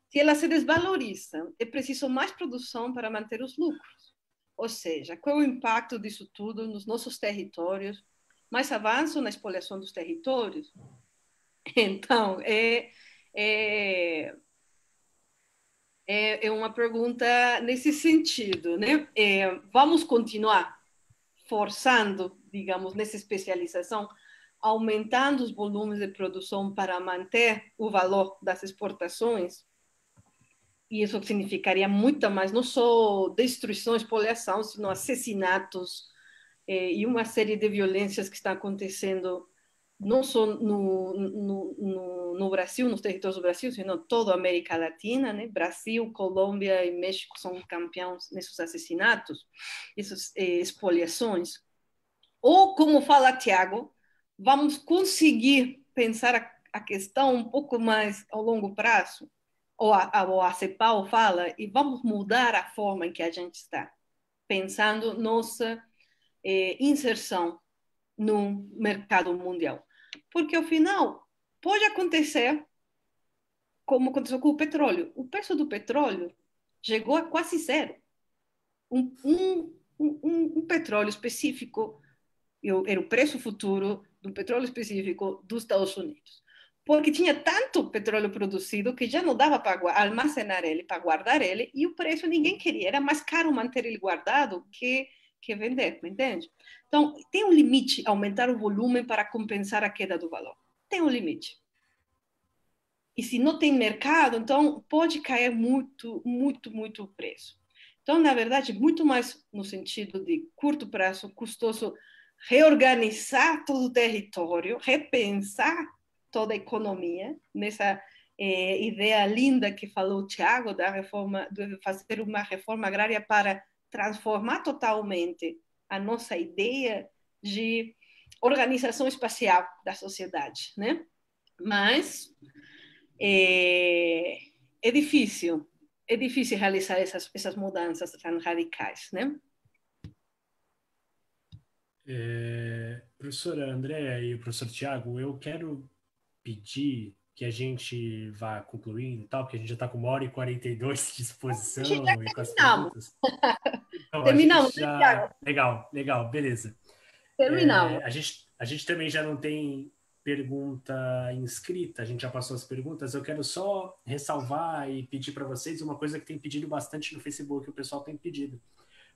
Se elas se desvalorizam, é preciso mais produção para manter os lucros. Ou seja, qual é o impacto disso tudo nos nossos territórios? Mais avanço na expoliação dos territórios? Então, é uma pergunta nesse sentido, né? Vamos continuar forçando, digamos, nessa especialização, aumentando os volumes de produção para manter o valor das exportações? E isso significaria muito mais, não só destruição, expoliação, sino assassinatos e uma série de violências que está acontecendo não só no Brasil, nos territórios do Brasil, sino toda a América Latina, né? Brasil, Colômbia e México são campeões nesses assassinatos, essas expoliações. Ou, como fala Tiago, vamos conseguir pensar a questão um pouco mais ao longo prazo, ou a CEPAL fala, e vamos mudar a forma em que a gente está pensando nossa inserção no mercado mundial. Porque, ao final, pode acontecer como aconteceu com o petróleo. O preço do petróleo chegou a quase zero. Um petróleo específico era o preço futuro do petróleo específico dos Estados Unidos. Porque tinha tanto petróleo produzido que já não dava para armazenar ele, para guardar ele, e o preço ninguém queria. Era mais caro manter ele guardado que vender, me entende? Então, tem um limite aumentar o volume para compensar a queda do valor. Tem um limite. E se não tem mercado, então pode cair muito, muito, muito o preço. Então, na verdade, muito mais no sentido de curto prazo, custoso, reorganizar todo o território, repensar toda a economia, nessa ideia linda que falou o Tiago, da reforma, de fazer uma reforma agrária para transformar totalmente a nossa ideia de organização espacial da sociedade, né? Mas é difícil realizar essas mudanças tão radicais, né? Professora Andréa e o professor Tiago, eu quero pedir que a gente vá concluindo, tal, porque a gente já está com 1h42 de exposição e com as perguntas. Então, a Terminamos, gente né, já... Thiago? Legal, beleza. Terminamos. A gente também já não tem pergunta inscrita, a gente já passou as perguntas. Eu quero só ressalvar e pedir para vocês uma coisa que tem pedido bastante no Facebook, o pessoal tem pedido,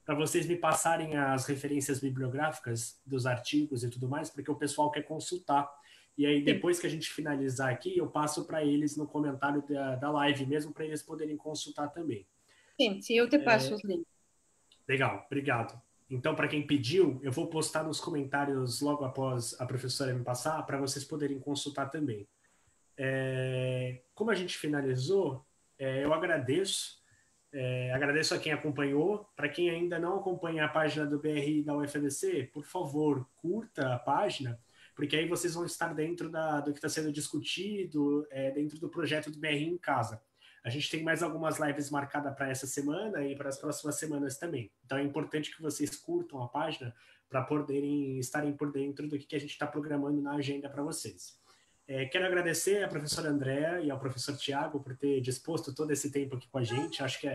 para vocês me passarem as referências bibliográficas dos artigos e tudo mais, porque o pessoal quer consultar. E aí, depois que a gente finalizar aqui, eu passo para eles no comentário da live mesmo, para eles poderem consultar também. Sim, eu te passo os links. Legal, obrigado. Então, para quem pediu, eu vou postar nos comentários logo após a professora me passar, para vocês poderem consultar também. Como a gente finalizou, eu agradeço. Agradeço a quem acompanhou. Para quem ainda não acompanha a página do BRI da UFABC, por favor, curta a página, porque aí vocês vão estar dentro do que está sendo discutido, dentro do projeto do BRI em Casa. A gente tem mais algumas lives marcadas para essa semana e para as próximas semanas também. Então é importante que vocês curtam a página para poderem estarem por dentro do que a gente está programando na agenda para vocês. Quero agradecer à professora Andréa e ao professor Tiago por ter disposto todo esse tempo aqui com a gente. Acho que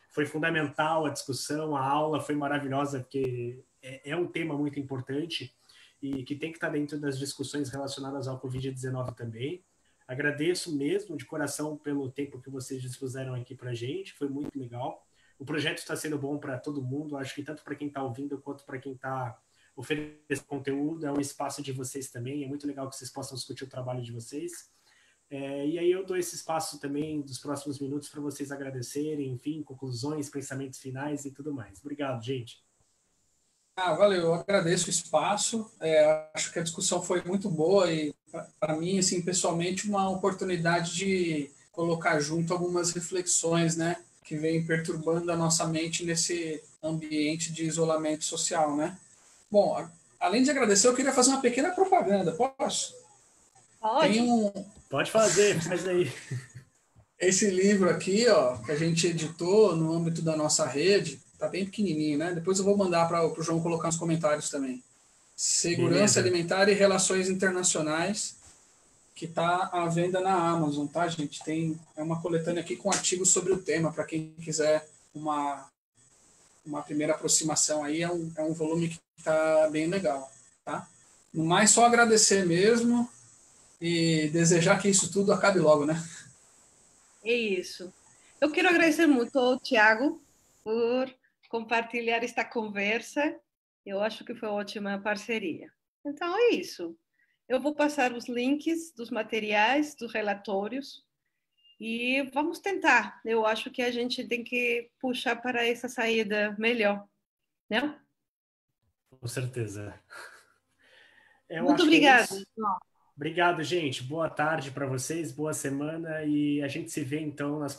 foi fundamental a discussão, a aula foi maravilhosa, porque é um tema muito importante e que tem que estar dentro das discussões relacionadas ao Covid-19 também. Agradeço mesmo de coração pelo tempo que vocês dispuseram aqui para a gente, foi muito legal. O projeto está sendo bom para todo mundo, acho que tanto para quem está ouvindo quanto para quem está oferecendo conteúdo, é um espaço de vocês também, é muito legal que vocês possam discutir o trabalho de vocês. E aí eu dou esse espaço também dos próximos minutos para vocês agradecerem, enfim, conclusões, pensamentos finais e tudo mais. Obrigado, gente. Valeu, eu agradeço o espaço, acho que a discussão foi muito boa e, para mim, assim, pessoalmente, uma oportunidade de colocar junto algumas reflexões, né, que vêm perturbando a nossa mente nesse ambiente de isolamento social, né. Bom, além de agradecer, eu queria fazer uma pequena propaganda, posso? Pode. Pode fazer, faz aí. Esse livro aqui, ó, que a gente editou no âmbito da nossa rede, tá bem pequenininho, né? Depois eu vou mandar para o João colocar nos comentários também. Segurança Beleza. Alimentar e Relações Internacionais, que está à venda na Amazon, tá, gente? É uma coletânea aqui com artigos sobre o tema, para quem quiser uma primeira aproximação aí, é um volume que está bem legal, tá? No mais, só agradecer mesmo e desejar que isso tudo acabe logo, né? É isso. Eu quero agradecer muito ao Tiago por compartilhar esta conversa. Eu acho que foi uma ótima parceria. Então é isso. Eu vou passar os links dos materiais, dos relatórios e vamos tentar. Eu acho que a gente tem que puxar para essa saída melhor, né? Com certeza. Eu Muito acho que é obrigada. isso. Obrigado, gente. Boa tarde para vocês, boa semana e a gente se vê então nos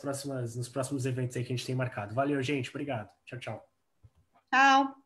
próximos eventos aí que a gente tem marcado. Valeu, gente. Obrigado. Tchau, tchau. Tchau.